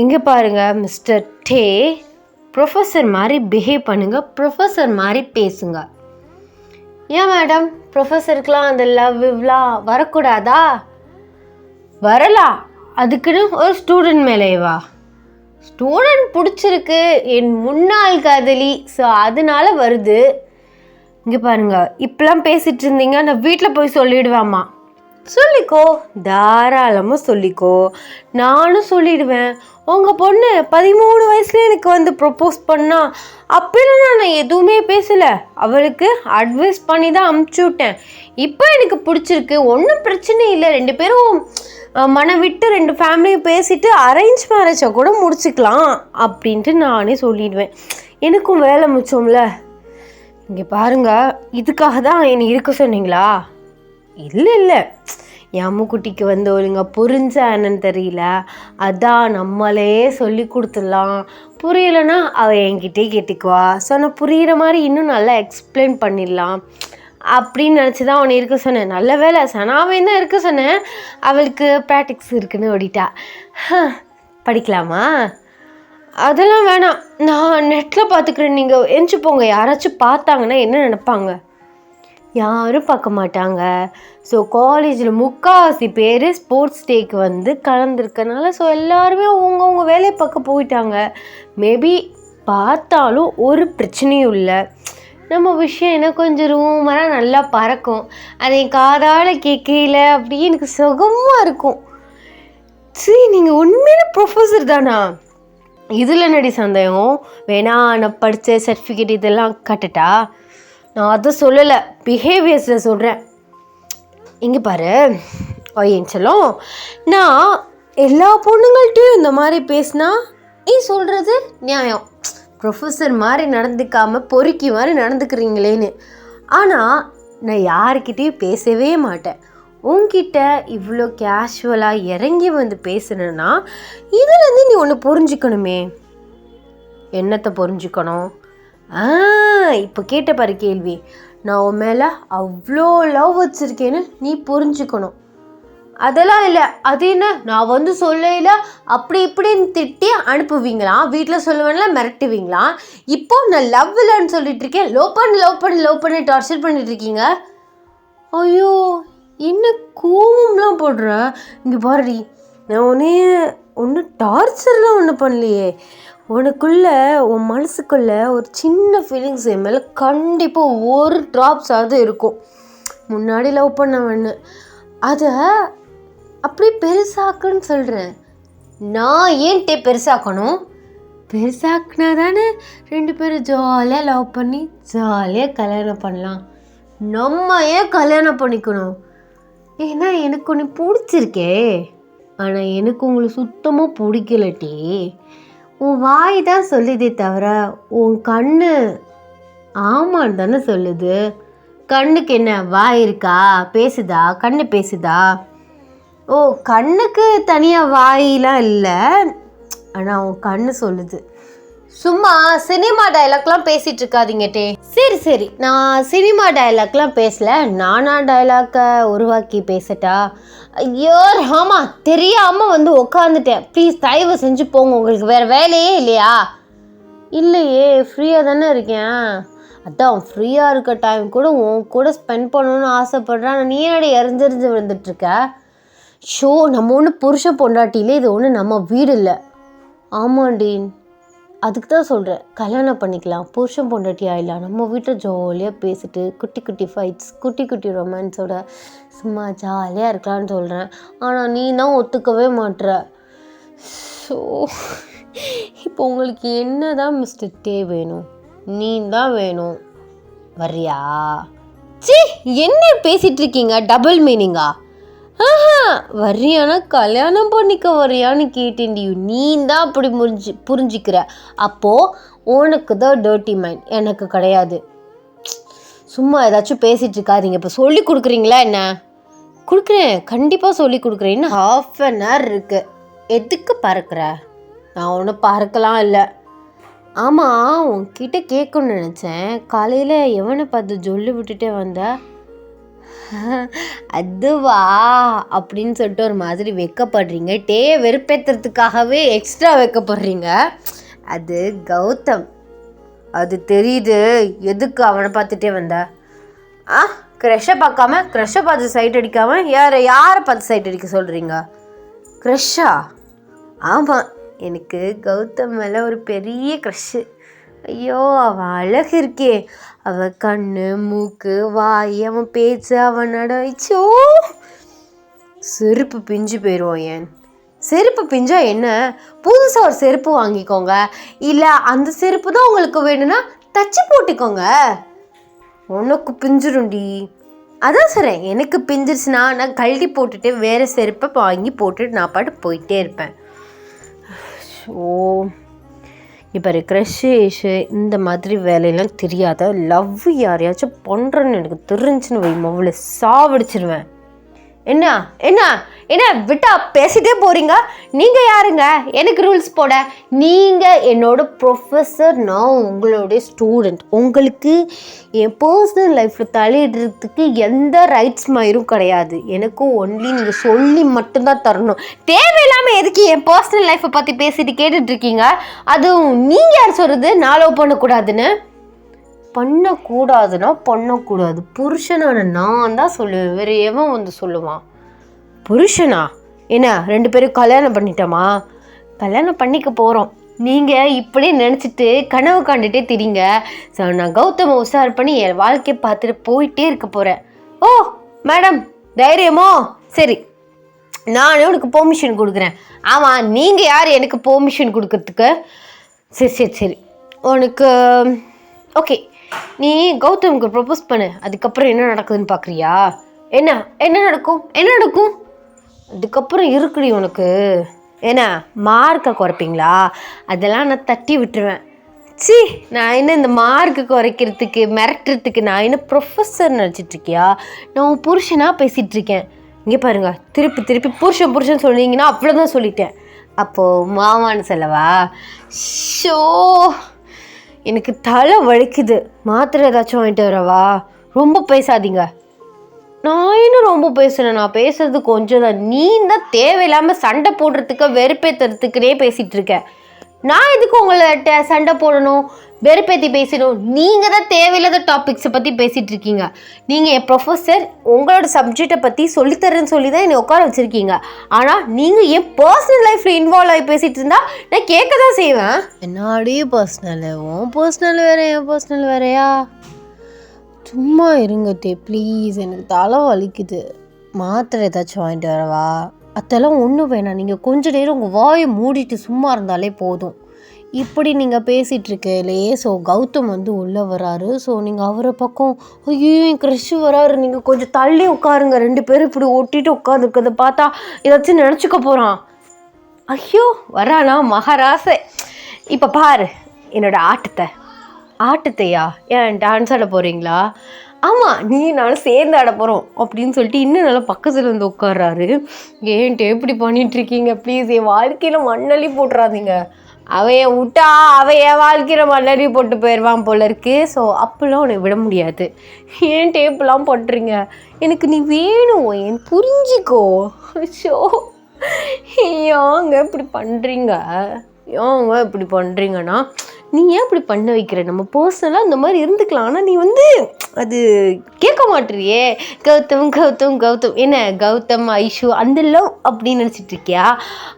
இங்கே பாருங்கள் மிஸ்டர் டே, ப்ரொஃபஸர் மாதிரி பிஹேவ் பண்ணுங்க, ப்ரொஃபஸர் மாதிரி பேசுங்க. ஏன் மேடம் ப்ரொஃபஸருக்கெலாம் அந்த லவ்லாம் வரக்கூடாதா? வரலாம், அதுக்குன்னு ஒரு ஸ்டூடெண்ட் மேலேவா? ஸ்டூடெண்ட் பிடிச்சிருக்கு, என் முன்னாள் காதலி, ஸோ அதனால வருது. இங்கே பாருங்க, இப்பெல்லாம் பேசிகிட்டு இருந்தீங்க, நான் வீட்டில் போய் சொல்லிவிடுவேம்மா. சொல்லிக்கோ, தாராளமாக சொல்லிக்கோ, நானும் சொல்லிடுவேன். உங்கள் பொண்ணு 13 வயசுல எனக்கு வந்து ப்ரொப்போஸ் பண்ணா, அப்பெல்லாம் நான் எதுவுமே பேசலை, அவளுக்கு அட்வைஸ் பண்ணி தான் அமுச்சு விட்டேன். இப்போ எனக்கு பிடிச்சிருக்கு, ஒன்றும் பிரச்சனை இல்லை, 2 பேரும் மனம் விட்டு 2 ஃபேமிலியும் பேசிட்டு அரேஞ்ச் மேரேஜை கூட முடிச்சுக்கலாம் அப்படின்ட்டு நானே சொல்லிடுவேன். எனக்கும் வேலை மிச்சோம்ல. இங்கே பாருங்க, இதுக்காக தான் என்னை இருக்க சொன்னீங்களா? இல்லை, என் அம்முக்குட்டிக்கு வந்து ஒழுங்க புரிஞ்ச என்னன்னு தெரியல, அதான் நம்மளே சொல்லி கொடுத்துடலாம், புரியலைன்னா அவள் என்கிட்டே கேட்டுக்குவா, சொன்ன புரிகிற மாதிரி இன்னும் நல்லா எக்ஸ்பிளைன் பண்ணிடலாம் அப்படின்னு நினச்சி தான் அவனை இருக்க சொன்னேன். நல்ல வேலை சனாவையும் தான் இருக்க சொன்னேன், அவளுக்கு ப்ராக்டிக்ஸ் இருக்குன்னு ஓடிட்டா. படிக்கலாமா? அதெல்லாம் வேணாம், நான் நெட்டில் பார்த்துக்கிறேன், நீங்கள் எஞ்சி போங்க. யாராச்சும் பார்த்தாங்கன்னா என்ன நினைப்பாங்க? யாரும் பார்க்க மாட்டாங்க. ஸோ காலேஜில் முக்கால்வாசி பேர் ஸ்போர்ட்ஸ் டேக்கு வந்து கலந்துருக்கனால ஸோ எல்லாருமே அவங்கவுங்க வேலையை பார்க்க போயிட்டாங்க. மேபி பார்த்தாலும் ஒரு பிரச்சனையும் இல்லை. நம்ம விஷயம் என்ன கொஞ்சம் ரூமராக நல்லா பறக்கும், அதை காதால் கேட்கல அப்படி எனக்கு சுகமாக இருக்கும். சரி, நீங்கள் உண்மையில ப்ரொஃபஸர் தானா? இதில் நடி சந்தேகம் வேணா, நான் படித்த சர்டிஃபிகேட் இதெல்லாம் கட்டட்டா? நான் அதை சொல்லலை, பிஹேவியர்ஸில் சொல்கிறேன். இங்கே பாரு என் செல்லம், நான் எல்லா பொண்ணுங்கள்ட்டையும் இந்த மாதிரி பேசினா நீ சொல்கிறது நியாயம், ப்ரொஃபஸர் மாதிரி நடந்துக்காமல் பொறுக்கி மாதிரி நடந்துக்கிறீங்களேன்னு. ஆனால் நான் யார்கிட்டையும் பேசவே மாட்டேன். உன்கிட்ட இவ்வளோ கேஷுவலாக இறங்கி வந்து பேசுனேன்னா இதுலேருந்து நீ ஒன்று புரிஞ்சுக்கணுமே. என்னத்தை புரிஞ்சுக்கணும்? இப்போ கேட்ட பாரு கேள்வி, நான் உன் மேலே அவ்வளோ லவ் வச்சுருக்கேன்னு நீ புரிஞ்சுக்கணும். அதெல்லாம் இல்லை, அது என்ன நான் வந்து சொல்லையில் அப்படி இப்படின்னு திட்டி அனுப்புவீங்களா? வீட்டில் சொல்லுவேன்ல மிரட்டுவீங்களா? இப்போ நான் லவ் இல்லைன்னு சொல்லிட்டு இருக்கேன், லவ் பண்ணி டார்ச்சர் பண்ணிட்டுருக்கீங்க. ஐயோ, என்ன கோவம்லாம் போடுற? இங்கே பாருடி, நான் ஒன்றும் டார்ச்சர்லாம் ஒன்றும் பண்ணலையே. உன் மனசுக்குள்ளே ஒரு சின்ன ஃபீலிங்ஸ் என் மேலே கண்டிப்பாக ஒரு ட்ராப்ஸாவது இருக்கும். முன்னாடி லவ் பண்ணவன்னு அதை அப்படி பெருசாக்குன்னு சொல்கிறேன். நான் ஏன்ட்டே பெருசாக்கணும்? பெருசாக்குனா தானே 2 பேரும் ஜாலியாக லவ் பண்ணி ஜாலியாக கல்யாணம் பண்ணலாம். நம்ம ஏன் கல்யாணம் பண்ணிக்கணும்? ஏன்னா எனக்கு ஒன்று பிடிச்சிருக்கே, ஆனால் எனக்கு உங்களை சுத்தமாக பிடிக்கலட்டி. உன் வாய் தான் சொல்லுதே தவிர உன் கண்ணு ஆமான்னு தானே சொல்லுது. கண்ணுக்கு என்ன வாய் இருக்கா? பேசுதா? கண்ணு பேசுதா? ஓ, கண்ணுக்கு தனியாக வாயெலாம் இல்லை, ஆனால் உன் கண்ணு சொல்லுது. சும்மா சினிமா டைலாக்லாம் பேசிகிட்டு இருக்காதீங்கட்டே. சரி, நான் சினிமா டைலாக்லாம் பேசல, நானா டைலாக்கை உருவாக்கி பேசட்டா? ஐயோ ஆமாம், தெரியாமல் வந்து உக்காந்துட்டேன், ப்ளீஸ் தயவு செஞ்சு போங்க, உங்களுக்கு வேறு வேலையே இல்லையா? இல்லையே, ஃப்ரீயாக தானே இருக்கேன். அதான் ஃப்ரீயாக இருக்க டைம் கூட உன் கூட ஸ்பெண்ட் பண்ணணுன்னு ஆசைப்பட்றேன், நீ என்னடி எரிஞ்செறிஞ்சு விழுந்துட்டுருக்க? ஷோ, நம்ம ஒன்று புருஷ பொண்டாட்டிலே, இது ஒன்று நம்ம வீடு இல்லை. ஆமாண்டி, அதுக்கு தான் சொல்கிறேன், கல்யாணம் பண்ணிக்கலாம், புருஷன் பொண்டாட்டி ஆயிடலாம், நம்ம வீட்டில் ஜாலியாக பேசிட்டு குட்டி குட்டி ஃபைட்ஸ், குட்டி குட்டி ரொமான்ஸோட சும்மா ஜாலியாக இருக்கலான்னு சொல்கிறேன். ஆனால் நீ தான் ஒத்துக்கவே மாட்டுற. ஸோ இப்போ உங்களுக்கு என்ன தான் மிஸ்டர் டே வேணும்? நீ தான் வேணும், வரியா? சி, என்ன பேசிகிட்டு இருக்கீங்க? டபுள் மீனிங்கா? வரியானா கல்யாணம் பண்ணிக்க வரியான்னு கேட்டேன். நீ தான் அப்படி புரிஞ்சிக்கிற. அப்போது உனக்கு தான் டர்ட்டி மைண்ட், எனக்கு கிடையாது. சும்மா ஏதாச்சும் பேசிகிட்டு இருக்காதீங்க. இப்போ சொல்லி கொடுக்குறீங்களா என்ன? கொடுக்குறேன், கண்டிப்பாக சொல்லி கொடுக்குறேன். இன்னும் ½ இருக்குது. எதுக்கு பறக்கிற? நான் ஒன்றும் பறக்கலாம் இல்லை. ஆமாம், உன்கிட்ட கேட்கணும்னு நினச்சேன், காலையில் எவனை பார்த்து சொல்லி விட்டுட்டே வந்த? அதுவா அப்படின்னு சொல்லிட்டு ஒரு மாதிரி வெக்கப்படுறீங்க. வெறுப்பேற்றுறதுக்காகவே எக்ஸ்ட்ரா வெக்கப்படுறீங்க. அது கௌதம். அது தெரியுது. எதுக்கு அவனை பார்த்துட்டே வந்த? க்ரஷை பார்க்காம, க்ரஷை பார்த்து சைட் அடிக்காம யாரை பார்த்து சைட் அடிக்க சொல்கிறீங்க? க்ரஷ்ஷா? ஆமாம், எனக்கு கௌதம் மேலே ஒரு பெரிய க்ரஷ்ஷு. ஐயோ, அவன் அழகு இருக்கே, அவன் கண்ணு, மூக்கு, வாய், அவன் பேச்சு, அவனோட ஐச்சோ செருப்பு பிஞ்சு போயிடுவோம். ஏன் செருப்பு பிஞ்சா என்ன? புதுசாக ஒரு செருப்பு வாங்கிக்கோங்க. இல்லை அந்த செருப்பு தான் உங்களுக்கு வேணும்னா தச்சு போட்டுக்கோங்க. உனக்கு பிஞ்சிருண்டி. அதான் சரி, எனக்கு பிஞ்சிருச்சுன்னா நான் கழட்டி போட்டுட்டு வேறு செருப்பை வாங்கி போட்டுட்டு நான் பாட்டு போயிட்டே இருப்பேன். ஓ, இப்போ க்ரஷ்ஷு இந்த மாதிரி வேலையெல்லாம் தெரியாத. லவ் யாரையாச்சும் பண்ணுறேன்னு எனக்கு தெரிஞ்சுன்னு வை, மொவ்வளை சாவடிச்சிருவேன். என்ன என்ன என்ன விட்டா பேசிட்டே போகிறீங்க? நீங்கள் யாருங்க எனக்கு ரூல்ஸ் போட? நீங்கள் என்னோட ப்ரொஃபஸர், நான் உங்களுடைய ஸ்டூடெண்ட். உங்களுக்கு என் பர்சனல் லைஃப்பில் தலையிடுறதுக்கு எந்த ரைட்ஸ் மயிரும் கிடையாது. எனக்கும் ஒன்லி நீங்கள் சொல்லி மட்டும்தான் தரணும். தேவையில்லாமல் எதுக்கு என் பர்சனல் லைஃப்பை பற்றி பேசிட்டு கேட்டுட்ருக்கீங்க? அதுவும் நீங்கள் யார் சொல்கிறது நான் லவ் பண்ணக்கூடாதுன்னு? பண்ணக்கூடாதுன்னா பண்ணக்கூடாது. புருஷனான நான் தான் சொல்லுவேன், வேறு எவன் வந்து சொல்லுவான்? புருஷனா? என்ன 2 பேரும் கல்யாணம் பண்ணிட்டோமா? கல்யாணம் பண்ணிக்க போகிறோம். நீங்கள் இப்படியே நினச்சிட்டு கனவு காண்டுட்டே திரிங்க. ஸோ நான் கௌதம உஷார் பண்ணி என் வாழ்க்கையை பார்த்துட்டு போயிட்டே இருக்க போகிறேன். ஓ மேடம், தைரியமோ? சரி, நானே உனக்கு பெர்மிஷன் கொடுக்குறேன். ஆமாம், நீங்கள் யார் எனக்கு பெர்மிஷன் கொடுக்கறதுக்கு? சரி சரி சரி, உனக்கு ஓகே, நீ கௌதமுக்கு ப்ரப்போஸ் பண்ணு. அதுக்கப்புறம் என்ன நடக்குதுன்னு பார்க்குறியா? என்ன என்ன நடக்கும்? என்ன நடக்கும் அதுக்கப்புறம்? இருக்குடி உனக்கு. என்ன மார்க்கை குறைப்பீங்களா? அதெல்லாம் நான் தட்டி விட்டுருவேன். சி, நான் என்ன இந்த மார்க்கு குறைக்கிறதுக்கு மிரட்டுறதுக்கு நான் என்ன ப்ரொஃபஸர் நினச்சிட்ருக்கியா? நான் உன் புருஷனாக பேசிகிட்ருக்கேன். இங்கே பாருங்க, திருப்பி திருப்பி புருஷன் சொன்னீங்கன்னா அவ்வளோதான் சொல்லிட்டேன். அப்போது மாமான்னு சொல்லவா? ஷோ, எனக்கு தலை வலிக்குது. மாத்திரை ஏதாச்சும் வாங்கிட்டு வரவா? ரொம்ப பேசாதீங்க. நான் இன்னும் ரொம்ப பேசுகிறேன். நான் பேசுறது கொஞ்சம் தான். நீ தான் தேவையில்லாமல் சண்டை போடுறதுக்கு வெறுப்பேற்றுறதுக்குனே பேசிகிட்டு இருக்க. நான் எதுக்கு உங்கள்கிட்ட சண்டை போடணும், வெறுப்பேற்றி பேசணும்? நீங்கள் தான் தேவையில்லாத டாபிக்ஸை பற்றி பேசிகிட்டு இருக்கீங்க. நீங்கள் என் ப்ரொஃபஸர், உங்களோட சப்ஜெக்டை பற்றி சொல்லித்தரேன்னு சொல்லி தான் என்னை உட்கார வச்சுருக்கீங்க. ஆனால் நீங்கள் என் பர்சனல் லைஃப்பில் இன்வால்வ் ஆகி பேசிகிட்டு இருந்தால் நான் கேட்க தான் செய்வேன். என்னடி பர்சனல்? உன் பர்சனல் வேறு, என் பர்சனல் வேறையா? சும்மா இருங்க ப்ளீஸ், எனக்கு தலை வலிக்குது. மாத்திரை ஏதாச்சும் வாங்கிட்டு வரவா? அதெல்லாம் ஒன்றும் வேணாம். நீங்கள் கொஞ்ச நேரம் உங்கள் வாயை மூடிட்டு சும்மா இருந்தாலே போதும். இப்படி நீங்கள் பேசிகிட்ருக்கையிலேயே ஸோ கௌதம் வந்து உள்ளே வராரு. ஸோ நீங்கள் அவரை பக்கம், ஐயோ என் க்ரஷ்ஷு வராரு, நீங்கள் கொஞ்சம் தள்ளி உட்காருங்க. 2 பேரும் இப்படி ஒட்டிட்டு உட்காந்துருக்கிறத பார்த்தா ஏதாச்சும் நினச்சிக்க போகிறான். ஐயோ வரானா மகாராசை. இப்போ பாரு என்னோட ஆட்டத்தையா? ஏன் டான்ஸ் ஆட போகிறீங்களா? ஆமாம், நீ நானும் சேர்ந்து ஆட போகிறோம் அப்படின்னு சொல்லிட்டு இன்னும் நல்லா பக்கத்தில் வந்து உட்கார்றாரு. ஏன்ட்டு எப்படி பண்ணிகிட்ருக்கீங்க? ப்ளீஸ் என் வாழ்க்கையில் மண்ணள்ளி போட்டுறாதீங்க. அவைய விட்டா என் வாழ்க்கையில் மண்ணள்ளி போட்டு போயிடுவான் போல இருக்கு. ஸோ அப்பெல்லாம் உன்னை விட முடியாது. ஏன் டேப்பெல்லாம் போட்டுறீங்க? எனக்கு நீ வேணும், என் புரிஞ்சிக்கோ. ஷோ, ஏங்க இப்படி பண்ணுறீங்க? இப்படி பண்ணுறீங்கன்னா நீ ஏன் இப்படி பண்ண வைக்கிற? நம்ம பர்சனலாக இந்த மாதிரி இருந்துக்கலாம். ஆனால் நீ வந்து அது கேட்க மாட்டேறியே. கௌதம் என்ன கௌதம் ஐஷு அந்த லவ் அப்படின்னு நினச்சிட்டு இருக்கியா?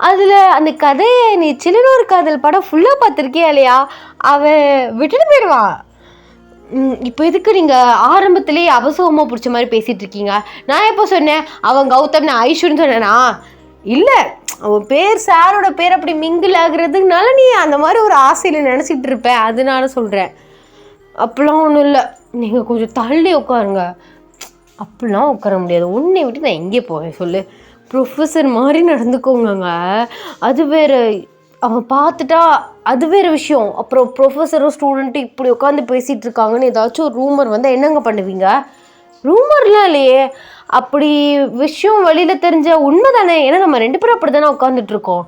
அதில் அந்த கதையை நீ சிலனூர் காதல் படம் ஃபுல்லாக பார்த்துருக்கியா இல்லையா? அவன் விட்டுட்டு போயிடுவான். இப்போ எதுக்கு நீங்கள் ஆரம்பத்துலேயே அவசரமாக பிடிச்ச மாதிரி பேசிகிட்டு இருக்கீங்க? நான் எப்போ சொன்னேன் அவன் கௌதம் நான் ஐஷுன்னு சொன்னேனா? இல்லை, அவன் பேர் சாரோட பேர் அப்படி மிங்கிள் ஆகுறதுனால நீ அந்த மாதிரி ஒரு ஆசையில் நினச்சிட்டு இருப்ப, அதனால சொல்கிறேன். அப்படிலாம் ஒன்றும் இல்லை. நீங்கள் கொஞ்சம் தள்ளி உட்காருங்க. அப்படிலாம் உட்கார முடியாது. உன்னை விட்டு நான் எங்கே போவேன் சொல்லு? ப்ரொஃபஸர் மாதிரி நடந்துக்கோங்க. அது வேறு, அவன் பார்த்துட்டா அது வேறு விஷயம். அப்புறம் ப்ரொஃபஸரும் ஸ்டூடெண்ட்டு இப்படி உட்காந்து பேசிகிட்டு இருக்காங்கன்னு ஏதாச்சும் ஒரு ரூமர் வந்தால் என்னங்க பண்ணுவீங்க? ரூமர்லாம் இல்லையே, அப்படி விஷயம் வெளியில் தெரிஞ்ச உண்மை தானே. ஏன்னா நம்ம 2 பேரும் அப்படி தானே உட்காந்துட்ருக்கோம்.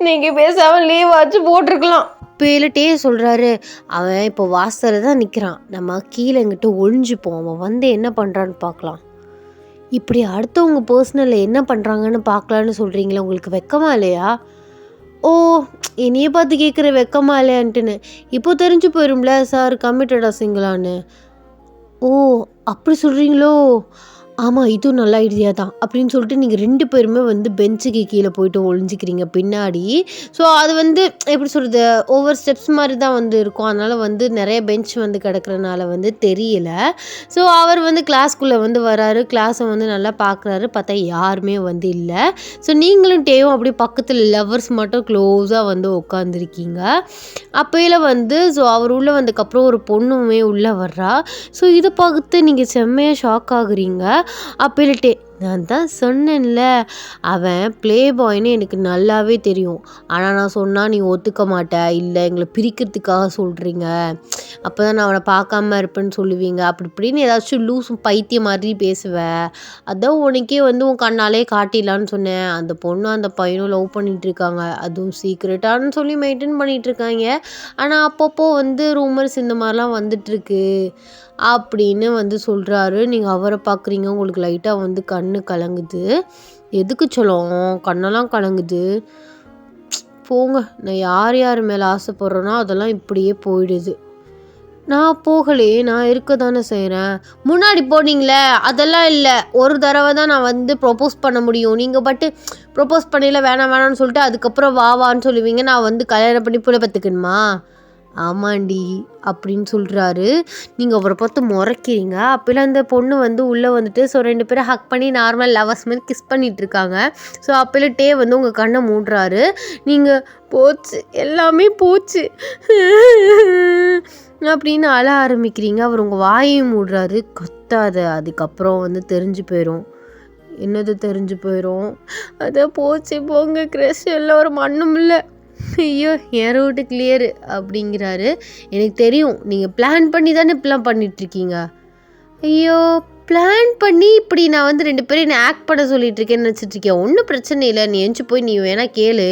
நீங்கள் பேசாமல் லீவ் ஆச்சு போட்டிருக்கலாம். அப்போயில டே சொல்கிறாரு, அவன் இப்போ வாசலில் தான் நிற்கிறான், நம்ம கீழே எங்கிட்ட ஒழிஞ்சுப்போம், அவன் வந்து என்ன பண்ணுறான்னு பார்க்கலாம். இப்படி அடுத்தவங்க பர்சனலில் என்ன பண்ணுறாங்கன்னு பார்க்கலான்னு சொல்கிறீங்களே, உங்களுக்கு வெக்கமா இல்லையா? ஓ, என்னையே பார்த்து கேட்குற வெக்கமா இல்லையான்ட்டுன்னு. இப்போ தெரிஞ்சு போயிரும்ல சார் கமிட்டடா சிங்கிளான்னு. ஓ, அப்படி சொல்கிறீங்களோ? ஆமாம், இதுவும் நல்ல ஐடியா தான் அப்படின்னு சொல்லிட்டு நீங்கள் 2 பேருமே வந்து பெஞ்சுக்கு கீழே போயிட்டு ஒளிஞ்சிக்கிறீங்க பின்னாடி. ஸோ அது வந்து எப்படி சொல்கிறது, ஒவ்வொரு ஸ்டெப்ஸ் மாதிரி தான் வந்து இருக்கும். அதனால் வந்து நிறைய பெஞ்ச் வந்து கிடக்கிறனால வந்து தெரியல. ஸோ அவர் வந்து கிளாஸ்க்குள்ளே வந்து வராரு, கிளாஸை வந்து நல்லா பார்க்குறாரு, பார்த்தா யாருமே வந்து இல்லை. ஸோ நீங்களும் டேவும் அப்படியே பக்கத்தில் லவ்வர்ஸ் மட்டும் க்ளோஸாக வந்து உட்காந்துருக்கீங்க. அப்போயில வந்து ஸோ அவர் உள்ளே வந்ததுக்கப்புறம் ஒரு பொண்ணுமே உள்ளே வர்றா. ஸோ இதை பார்த்து நீங்கள் செம்மையாக ஷாக் ஆகுறீங்க. அப்போயிலட்டே, நான் தான் சொன்னேன்ல, அவன் ப்ளே பாய்னு எனக்கு நல்லாவே தெரியும், ஆனால் நான் சொன்னால் நீ ஒத்துக்க மாட்ட, இல்லை எங்களை பிரிக்கிறதுக்காக சொல்கிறீங்க, அப்போ தான் நான் அவனை பார்க்காம இருப்பேன்னு சொல்லுவீங்க, அப்படி இப்படின்னு ஏதாச்சும் லூஸும் பைத்தியம் மாதிரி பேசுவேன். அதான் உனக்கே வந்து உன் கண்ணாலே காட்டிடலான்னு சொன்னேன். அந்த பொண்ணு அந்த பையனும் லவ் பண்ணிகிட்ருக்காங்க, அதுவும் சீக்ரெட்டானு சொல்லி மெயின்டைன் பண்ணிகிட்ருக்காங்க. ஆனால் அப்பப்போ வந்து ரூமர்ஸ் இந்த மாதிரிலாம் வந்துட்டுருக்கு அப்படின்னு வந்து சொல்கிறாரு. நீங்கள் அவரை பார்க்குறீங்க, உங்களுக்கு லைட்டாக வந்து கண்ணு கலங்குது. எதுக்கு சொல்லும், கண்ணெல்லாம் கலங்குது. போங்க, நான் யார் யார் மேலே ஆசைப்பட்றேனோ அதெல்லாம் இப்படியே போயிடுது. நான் போகலையே, நான் இருக்க தானே செய்கிறேன். முன்னாடி போனீங்களே அதெல்லாம் இல்லை, ஒரு தடவை தான் நான் வந்து ப்ரொப்போஸ் பண்ண முடியும். நீங்கள் பட்டு ப்ரொப்போஸ் பண்ணல வேணாம் வேணாம்னு சொல்லிட்டு அதுக்கப்புறம் வான்னு சொல்லுவீங்க, நான் வந்து கல்யாணம் பண்ணி புள்ள பார்த்துக்கணுமா? ஆமாண்டி அப்படின்னு சொல்கிறாரு. நீங்கள் அவரை பார்த்து முறைக்கிறீங்க. அப்போலாம் அந்த பொண்ணு வந்து உள்ளே வந்துட்டு ஸோ 2 பேரும் ஹக் பண்ணி நார்மல் லவர்ஸ் மாதிரி கிஸ் பண்ணிகிட்ருக்காங்க. ஸோ அப்போலாம் டே வந்து உங்கள் கண்ணை மூடுறாரு. நீங்கள் போச்சு, எல்லாமே போச்சு அப்படின்னு அழ ஆரம்பிக்கிறீங்க. அவர் உங்கள் வாயையும் மூடுறாரு. கத்தாத, அதுக்கப்புறம் வந்து தெரிஞ்சு போயிடும். என்னது தெரிஞ்சு போயிடும்? அதான் போச்சு போங்க, க்ரெஷ் எல்லாம் ஒரு மண்ணும் இல்லை. ஐயோ, என் ரூட்டு கிளியரு அப்படிங்கிறாரு. எனக்கு தெரியும், நீங்கள் பிளான் பண்ணி தானே இப்படிலாம் பண்ணிகிட்ருக்கீங்க. ஐயோ, பிளான் பண்ணி இப்படி நான் வந்து 2 பேரும் என்னை ஆக்ட் பண்ண சொல்லிகிட்ருக்கேன்னு நினச்சிட்ருக்கேன். ஒன்றும் பிரச்சனை இல்லை, நீ எஞ்சி போய் நீ வேணால் கேளு,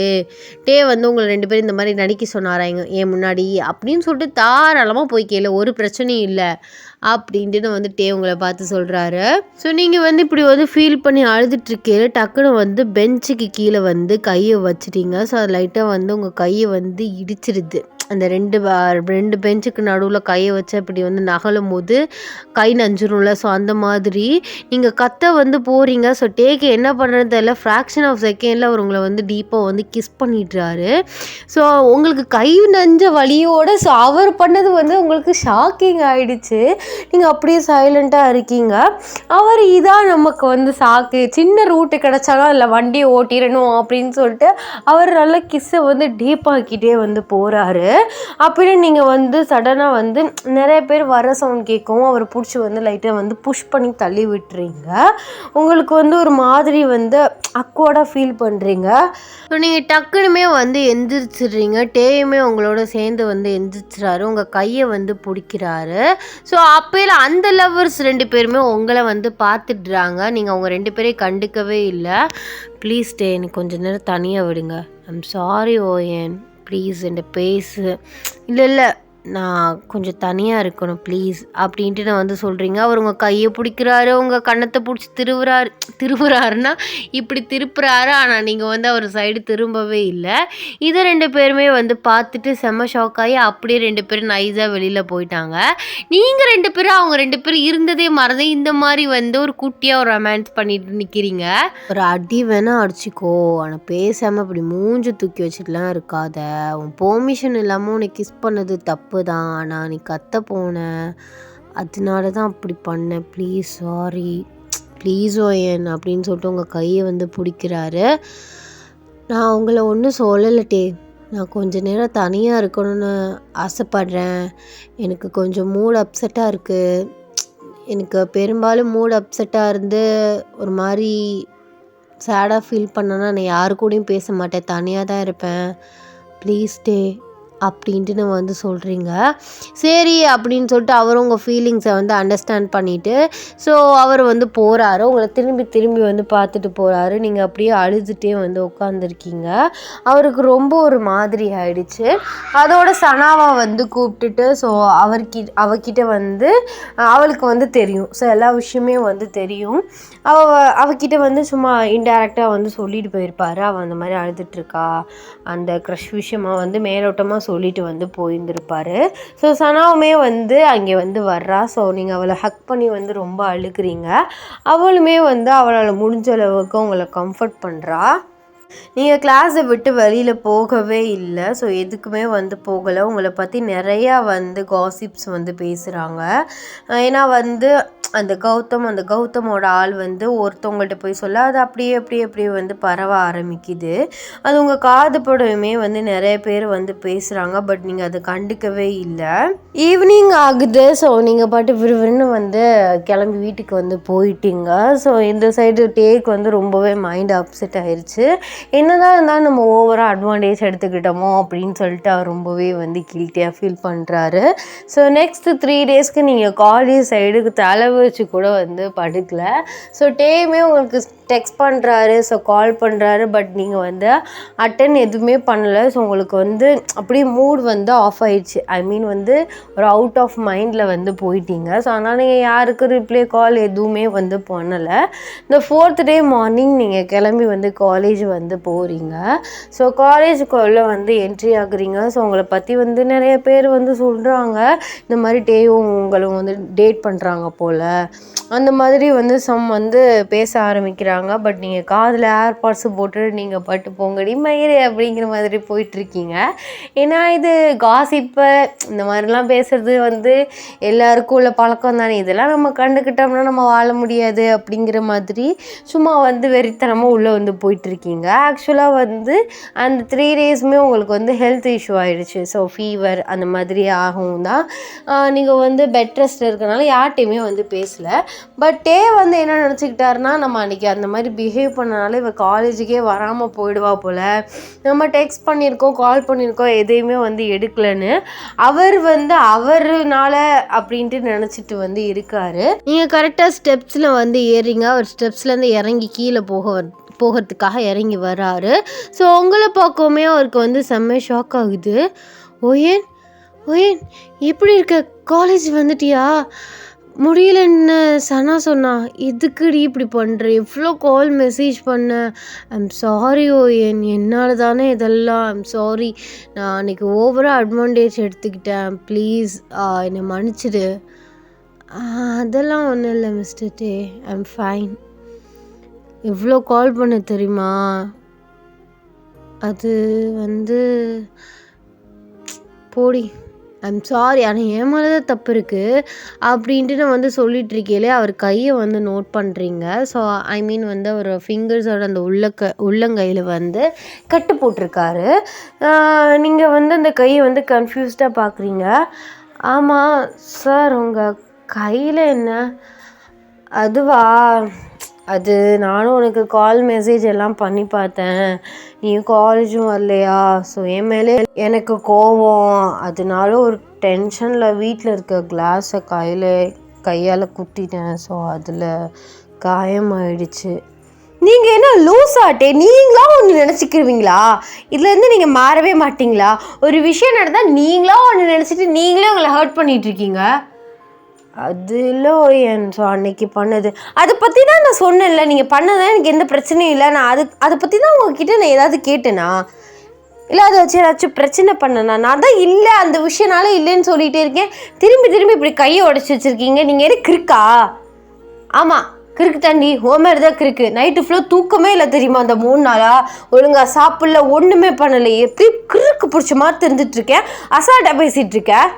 டே வந்து உங்களை 2 பேரும் இந்த மாதிரி நடிக்க சொன்னாராங்க என் முன்னாடி அப்படின்னு சொல்லிட்டு தாராளமாக போய் கேளு, ஒரு பிரச்சனையும் இல்லை அப்படின்ட்டு வந்து டே உங்களை பார்த்து சொல்கிறாரு. ஸோ நீங்கள் வந்து இப்படி வந்து ஃபீல் பண்ணி அழுதுட்ருக்கேன், டக்குன்னு வந்து பெஞ்சுக்கு கீழே வந்து கையை வச்சிட்டீங்க. ஸோ அது லைட்டாக வந்து உங்கள் கையை வந்து இடிச்சிடுது. அந்த 2 பெஞ்சுக்கு நடுவில் கையை வச்சு அப்படி வந்து நகலும் போது கை நஞ்சிரும்ல. ஸோ அந்த மாதிரி நீங்கள் கத்த வந்து போகிறீங்க. ஸோ டேக்கு என்ன பண்ணுறது தெரியல, ஃப்ராக்ஷன் ஆஃப் செகண்டில் அவர் உங்களை வந்து டீப்பாக வந்து கிஸ் பண்ணிடுறாரு. ஸோ உங்களுக்கு கை நஞ்ச வலியோடு ஸோ அவர் பண்ணது வந்து உங்களுக்கு ஷாக்கிங் ஆகிடுச்சு. நீங்கள் அப்படியே சைலண்ட்டாக இருக்கீங்க. அவர் இதான் நமக்கு வந்து சாக்கு, சின்ன ரூட்டு கிடச்சாலும் இல்லை வண்டியை ஓட்டிடணும் அப்படின்னு சொல்லிட்டு அவர் நல்லா கிஸ்ஸை வந்து டீப்பாக்கிட்டே வந்து போகிறாரு. அப்படின்னு நீங்கள் வந்து சடனாக வந்து நிறைய பேர் வர சவுண்ட் கேட்கவும் அவர் பிடிச்சி வந்து லைட்டாக வந்து புஷ் பண்ணி தள்ளி விட்டுறீங்க. உங்களுக்கு வந்து ஒரு மாதிரி வந்து அக்வர்டாக ஃபீல் பண்ணுறீங்க. ஸோ நீங்கள் டக்குனுமே வந்து எந்திரிச்சிடுறீங்க. டேயுமே உங்களோட சேர்ந்து வந்து எந்திரிச்சிறாரு, உங்கள் கையை வந்து பிடிக்கிறாரு. ஸோ அப்போயில அந்த லவ்வர்ஸ் 2 பேருமே உங்களை வந்து பார்த்துடுறாங்க. நீங்கள் அவங்க 2 பேரையும் கண்டுக்கவே இல்லை. ப்ளீஸ் டே, எனக்கு கொஞ்சம் நேரம் தனியாக விடுங்க, ஐம் சாரி ஓயன், ப்ளீஸ் என்கிட்ட பேசு. இல்லை நான் கொஞ்சம் தனியாக இருக்கணும் ப்ளீஸ் அப்படின்ட்டு நான் வந்து சொல்கிறீங்க. அவர் உங்கள் கையை பிடிக்கிறாரு, உங்கள் கன்னத்தை பிடிச்சி திருவுறாருன்னா இப்படி திருப்புறாரு. ஆனால் நீங்கள் வந்து அவர் சைடு திரும்பவே இல்லை. இதை 2 பேருமே வந்து பார்த்துட்டு செம்ம ஷாக் ஆகி அப்படியே 2 பேரும் நைஸாக வெளியில் போயிட்டாங்க. நீங்கள் 2 பேரும் அவங்க 2 பேரும் இருந்ததே மறந்து இந்த மாதிரி வந்து ஒரு குட்டியாக ஒரு ரொமான்ஸ் பண்ணிட்டு நிற்கிறீங்க. ஒரு அடி வேணால் அடிச்சிக்கோ, ஆனால் பேசாமல் இப்படி மூஞ்சி தூக்கி வச்சுட்டுலாம் இருக்காத. உன் பெர்மிஷன் இல்லாமல் உன்னை கிஸ் பண்ணது தப்பு தான், ஆனால் நீ கத்த போன, அதனால தான் அப்படி பண்ணேன், ப்ளீஸ் சாரி ப்ளீஸ் ஓயன் அப்படின்னு சொல்லிட்டு உங்கள் கையை வந்து பிடிக்கிறாரு. நான் உங்களை ஒன்றும் சொல்லலட்டே, நான் கொஞ்ச நேரம் தனியாக இருக்கணும்னு ஆசைப்பட்றேன். எனக்கு கொஞ்சம் மூட் அப்செட்டாக இருக்குது. எனக்கு பெரும்பாலும் மூட் அப்செட்டாக இருந்து ஒரு மாதிரி சேடாக ஃபீல் பண்ணேன்னா நான் யாரு கூடயும் பேச மாட்டேன், தனியாக தான் இருப்பேன். ப்ளீஸ் டே அப்படின்ட்டு நம்ம வந்து சொல்கிறீங்க. சரி அப்படின்னு சொல்லிட்டு அவரும் உங்கள் ஃபீலிங்ஸை வந்து அண்டர்ஸ்டாண்ட் பண்ணிவிட்டு ஸோ அவர் வந்து போகிறாரு. உங்களை திரும்பி திரும்பி வந்து பார்த்துட்டு போகிறாரு. நீங்கள் அப்படியே அழுதுகிட்டே வந்து உட்காந்துருக்கீங்க. அவருக்கு ரொம்ப ஒரு மாதிரி ஆயிடுச்சு. அதோட சனாவை வந்து கூப்பிட்டுட்டு ஸோ அவகிட்ட வந்து அவளுக்கு வந்து தெரியும். ஸோ எல்லா விஷயமே வந்து தெரியும். அவகிட்ட வந்து சும்மா இன்டைரக்டாக வந்து சொல்லிட்டு போயிருப்பார். அவள் அந்த மாதிரி அழுதுட்டுருக்கா, அந்த க்ரஷ் விஷயமாக வந்து மேலோட்டமாக சொல்லிட்டு வந்து போயிருந்திருப்பார். ஸோ சனாவுமே வந்து அங்கே வந்து வர்றா. ஸோ நீங்கள் அவளை ஹக் பண்ணி வந்து ரொம்ப அழுகிறீங்க. அவளுமே வந்து அவளால் முடிஞ்ச அளவுக்கு உங்களை கம்ஃபர்ட் பண்ணுறா. நீங்கள் கிளாஸை விட்டு வெளியில் போகவே இல்லை. ஸோ எதுக்குமே வந்து போகலை. உங்களை பற்றி நிறையா வந்து காசிப்ஸ் வந்து பேசுகிறாங்க. ஏன்னா வந்து அந்த கௌதமோட ஆள் வந்து ஒருத்தவங்கள்ட்ட போய் சொல்ல அது அப்படியே வந்து பரவ ஆரம்பிக்குது. அது உங்கள் காது படமே வந்து நிறைய பேர் வந்து பேசுகிறாங்க. பட் நீங்கள் அதை கண்டுக்கவே இல்லை. ஈவினிங் ஆகுது. ஸோ நீங்கள் பாட்டு விறுவிறுன்னு வந்து கிளம்பி வீட்டுக்கு வந்து போயிட்டீங்க. ஸோ இந்த சைடு டேக் வந்து ரொம்பவே மைண்ட் அப்செட் ஆயிடுச்சு. என்னதான் இருந்தாலும் நம்ம ஓவராக அட்வான்டேஜ் எடுத்துக்கிட்டோமோ அப்படின்னு சொல்லிட்டு அவர் ரொம்பவே வந்து கில்ட்டியாக ஃபீல் பண்ணுறாரு. ஸோ நெக்ஸ்ட்டு 3 டேஸ்க்கு நீங்கள் காலேஜ் சைடுக்கு தலை வச்சு கூட வந்து படுக்கல. ஸோ டேமே உங்களுக்கு டெக்ஸ்ட் பண்ணுறாரு, ஸோ கால் பண்ணுறாரு. பட் நீங்கள் வந்து அட்டன் எதுவுமே பண்ணலை. ஸோ உங்களுக்கு வந்து அப்படியே மூட் வந்து ஆஃப் ஆயிடுச்சு. ஐ மீன் வந்து ஒரு அவுட் ஆஃப் மைண்டில் வந்து போயிட்டீங்க. ஸோ அதனால் நீங்கள் யாருக்கு ரிப்ளை கால் எதுவுமே வந்து பண்ணலை. இந்த 4th டே மார்னிங் நீங்கள் கிளம்பி வந்து காலேஜ் வந்து போகிறீங்க. ஸோ காலேஜுக்குள்ளே வந்து என்ட்ரி ஆகுறீங்க. ஸோ உங்களை பற்றி வந்து நிறைய பேர் வந்து சொல்கிறாங்க, இந்த மாதிரி டேயும் உங்களும் வந்து டேட் பண்ணுறாங்க போல், அந்த மாதிரி வந்து வந்து பேச ஆரம்பிக்கிறாங்க. பட் நீங்கள் காதில் ஏர்பாட்ஸு போட்டு நீங்கள் பட்டு போங்கடி மயிறு அப்படிங்கிற மாதிரி போயிட்டுருக்கீங்க. ஏன்னா இது காசிப்பு இந்த மாதிரிலாம் பேசுகிறது வந்து எல்லாருக்கும் உள்ள பழக்கம் தானே. இதெல்லாம் நம்ம கண்டுக்கிட்டோம்னா நம்ம வாழ முடியாது அப்படிங்கிற மாதிரி சும்மா வந்து வெறித்தனமாக உள்ளே வந்து போயிட்டுருக்கீங்க. ஆக்சுவலாக வந்து அந்த 3 டேஸுமே உங்களுக்கு வந்து ஹெல்த் இஷ்யூ ஆகிடுச்சு. ஸோ ஃபீவர் அந்த மாதிரி ஆகும் தான் நீங்கள் வந்து பெட் ரெஸ்ட்டில் இருக்கிறனால யார்கிட்டையுமே வந்து பேசலை. பட் டே வந்து என்ன நினச்சிக்கிட்டாருன்னா, நம்ம அன்றைக்கி அந்த மாதிரி பிஹேவ் பண்ணனால இவள் காலேஜுக்கே வராமல் போயிடுவா போல், நம்ம டெக்ஸ்ட் பண்ணியிருக்கோம் கால் பண்ணியிருக்கோம் எதையுமே வந்து எடுக்கலைன்னு அவர் வந்து அவர்னால அப்படின்ட்டு நினச்சிட்டு வந்து இருக்கார். நீங்கள் கரெக்டாக ஸ்டெப்ஸில் வந்து ஏறிங்க. அவர் ஸ்டெப்ஸ்லேருந்து இறங்கி கீழே போகிறதுக்காக இறங்கி வராரு. ஸோ உங்களை பார்க்கவுமே அவருக்கு வந்து செம்ம ஷாக் ஆகுது. ஓயன் எப்படி இருக்க, காலேஜ் வந்துட்டியா, முடியலன்னு சனா சொன்னா, இதுக்குடி இப்படி பண்ணுற, எவ்வளோ கால் மெசேஜ் பண்ண, ஐம் சாரி ஓயன், என்னால் தானே இதெல்லாம், ஐம் சாரி, நான் அன்றைக்கி ஓவராக அட்வான்டேஜ் எடுத்துக்கிட்டேன், ப்ளீஸ் என்னை மன்னிச்சிடு. அதெல்லாம் ஒன்றும் இல்லை மிஸ்டர் டே, ஐம் ஃபைன். எவ்வளோ கால் பண்ண தெரியுமா, அது வந்து போடி, ஐம் சாரி, ஆனால் என் மேலே தான் தப்பு இருக்குது அப்படின்ட்டு நான் வந்து சொல்லிகிட்ருக்கையிலே அவர் கையை வந்து நோட் பண்ணுறீங்க. ஸோ ஐ மீன் வந்து அவர் ஃபிங்கர்ஸோட அந்த உள்ளங்கையில் வந்து கட்டு போட்டிருக்காரு. நீங்கள் வந்து அந்த கையை வந்து கன்ஃபியூஸ்டாக பார்க்குறீங்க. ஆமாம் சார், உங்கள் கையில் என்ன? அதுவா, அது நானும் உனக்கு கால் மெசேஜ் எல்லாம் பண்ணி பார்த்தேன், நீ காலேஜும் வரலையா, ஸோ என் மேலே எனக்கு கோவம், அதனால ஒரு டென்ஷனில் வீட்டில் இருக்க கிளாஸை கையால் குத்திட்டேன், ஸோ அதில் காயமாயிடுச்சு. நீங்கள் என்ன லூஸாட்டே, நீங்களா ஒன்று நினச்சிக்கிருவீங்களா, இதுலேருந்து நீங்கள் மாறவே மாட்டிங்களா? ஒரு விஷயம் நடந்தால் நீங்களா ஒன்று நினச்சிட்டு நீங்களே உங்களை ஹர்ட் பண்ணிகிட்ருக்கீங்க. அது இல்லை ஓயன், ஸோ அன்னைக்கு பண்ணது அதை பற்றி தான் நான் சொன்னேன்ல, நீங்கள் பண்ணதான் எனக்கு எந்த பிரச்சனையும் இல்லை, நான் அதை பற்றி தான் உங்ககிட்ட நான் ஏதாவது கேட்டேனா, இல்லை அதை வச்சு ஏதாச்சும் பிரச்சனை பண்ணேனா? நான் தான் இல்லை, அந்த விஷயனால இல்லைன்னு சொல்லிகிட்டே இருக்கேன், திரும்பி இப்படி கையை உடச்சி வச்சுருக்கீங்க. நீங்கள் எது கிறுக்கா? ஆமாம் கிறுக்கு தாண்டி, ஹோமேர் தான் கிறுக்கு. நைட்டு ஃபுல்லாக தூக்கமே இல்லை தெரியுமா, அந்த 3 நாளாக ஒழுங்காக சாப்பிடல, ஒன்றுமே பண்ணலை, எப்படி கிறுக்கு பிடிச்ச மாதிரி தெரிஞ்சிட்ருக்கேன், அசால்ட்டாக பேசிகிட்ருக்கேன்.